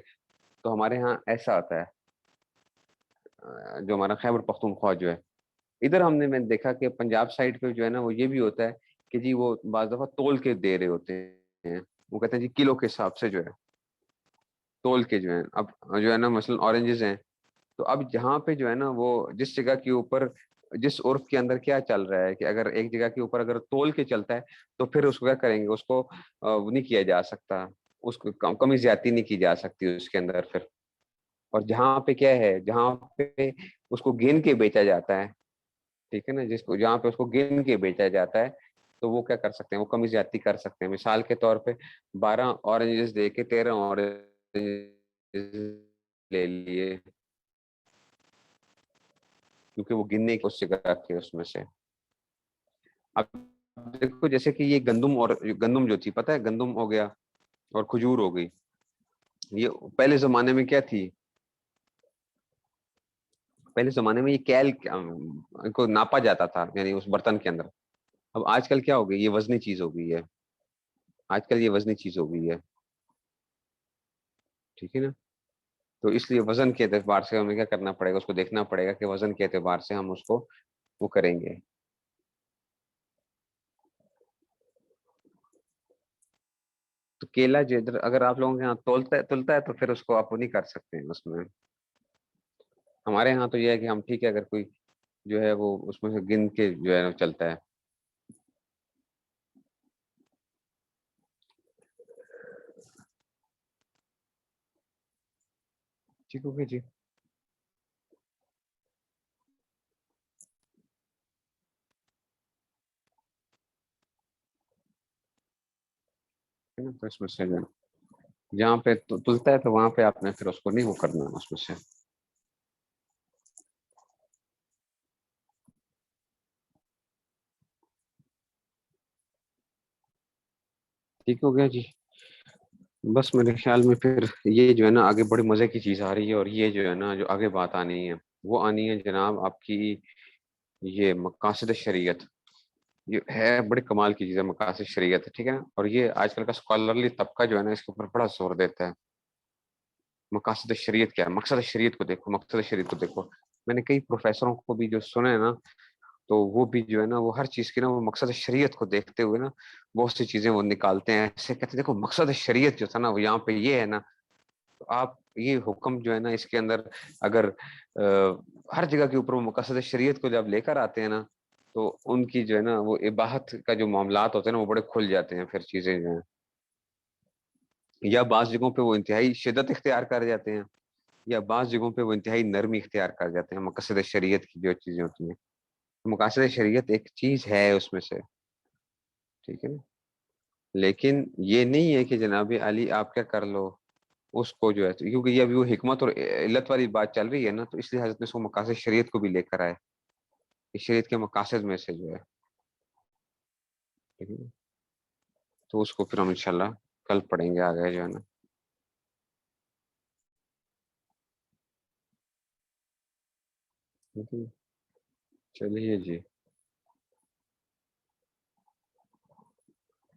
تو ہمارے ہاں ایسا ہوتا ہے. جو ہمارا خیبر پختونخوا جو ہے ادھر ہم نے میں نے دیکھا کہ پنجاب سائڈ پہ جو ہے نا وہ یہ بھی ہوتا ہے کہ جی وہ بعض دفعہ تول کے دے رہے ہوتے ہیں، وہ کہتے ہیں جی کلو کے حساب سے جو ہے تول کے جو ہے. اب جو ہے نا مثلا اورنجز ہیں تو اب جہاں پہ جو ہے نا وہ جس جگہ کے اوپر جس عرف کے اندر کیا چل رہا ہے کہ اگر ایک جگہ کے اوپر اگر تول کے چلتا ہے تو پھر اس کو کیا کریں گے، اس کو وہ نہیں کیا جا سکتا، اس کو کمی زیادتی نہیں کی جا سکتی اس کے اندر پھر. اور جہاں پہ کیا ہے، جہاں پہ اس کو گن کے بیچا جاتا ہے، ٹھیک ہے نا، جس کو جہاں پہ اس کو گن کے بیچا جاتا ہے تو وہ کیا کر سکتے ہیں، وہ کمی زیادتی کر سکتے ہیں. مثال کے طور پہ 12 اورنجز دے کے 13 اورنجز لے لیے، کیونکہ وہ گننے کی اس جگہ کے اس میں سے. اب دیکھو جیسے کہ یہ گندم، اور گندم جو تھی پتہ ہے گندم ہو گیا اور کھجور ہو گئی، یہ پہلے زمانے میں کیا تھی، پہلے زمانے میں یہ کیل کو ناپا جاتا تھا یعنی اس برتن کے اندر. اب آج کل کیا ہو گئی، یہ وزنی چیز ہو گئی ہے، آج کل یہ وزنی چیز ہو گئی ہے. ٹھیک ہے نا. تو اس لیے وزن کے اعتبار سے ہمیں کیا کرنا پڑے گا، اس کو دیکھنا پڑے گا کہ وزن کے اعتبار سے ہم اس کو وہ کریں گے. تو کیلا جو اگر آپ لوگوں کے یہاں تلتا ہے تو پھر اس کو آپ وہ نہیں کر سکتے ہیں اس میں. ہمارے یہاں تو یہ ہے کہ ہم ٹھیک ہے اگر کوئی جو ہے وہ اس میں سے گن کے جو ہے چلتا ہے. ٹھیک ہوگی جی. تو اس میں سے جہاں پہ تلتا ہے تو وہاں پہ آپ نے پھر اس کو نہیں وہ کرنا اس میں سے. ٹھیک ہو گیا جی. بس میرے خیال میں پھر یہ جو ہے نا آگے بڑی مزے کی چیز آ رہی ہے، اور یہ جو ہے نا جو آگے بات آنی ہے وہ آنی ہے جناب آپ کی یہ مقاصد شریعت. یہ ہے بڑی کمال کی چیز ہے مقاصد شریعت، ٹھیک ہے نا. اور یہ آج کل کا اسکالرلی طبقہ جو ہے نا اس کے اوپر بڑا زور دیتا ہے. مقاصد شریعت کیا ہے، مقصد شریعت کو دیکھو، مقصد شریعت کو دیکھو. میں نے کئی پروفیسروں کو بھی جو سنا ہے نا تو وہ بھی جو ہے نا وہ ہر چیز کی نا وہ مقصد شریعت کو دیکھتے ہوئے نا بہت سی چیزیں وہ نکالتے ہیں، ایسے کہتے ہیں دیکھو مقصد شریعت جو تھا نا وہ یہاں پہ یہ ہے نا، تو آپ یہ حکم جو ہے نا اس کے اندر اگر ہر جگہ کے اوپر وہ مقصد شریعت کو جب لے کر آتے ہیں نا تو ان کی جو ہے نا وہ اباحت کا جو معاملات ہوتے ہیں نا وہ بڑے کھل جاتے ہیں پھر چیزیں جو ہیں، یا بعض جگہوں پہ وہ انتہائی شدت اختیار کر جاتے ہیں، یا بعض جگہوں پہ وہ انتہائی نرمی اختیار کر جاتے ہیں مقصد شریعت کی جو چیزیں ہوتی ہیں۔ مقاصد شریعت ایک چیز ہے اس میں سے، ٹھیک ہے نا، لیکن یہ نہیں ہے کہ جناب علی آپ کیا کر لو اس کو جو ہے، کیونکہ یہ ابھی وہ حکمت اور علت والی بات چل رہی ہے نا، تو اس لیے حضرت نے اس کو مقاصد شریعت کو بھی لے کر آئے، اس شریعت کے مقاصد میں سے جو ہے، ٹھیک ہے نا؟ تو اس کو پھر ہم انشاءاللہ کل پڑھیں گے آگے جو ہے نا، ٹھیک ہے؟ چلیے جی۔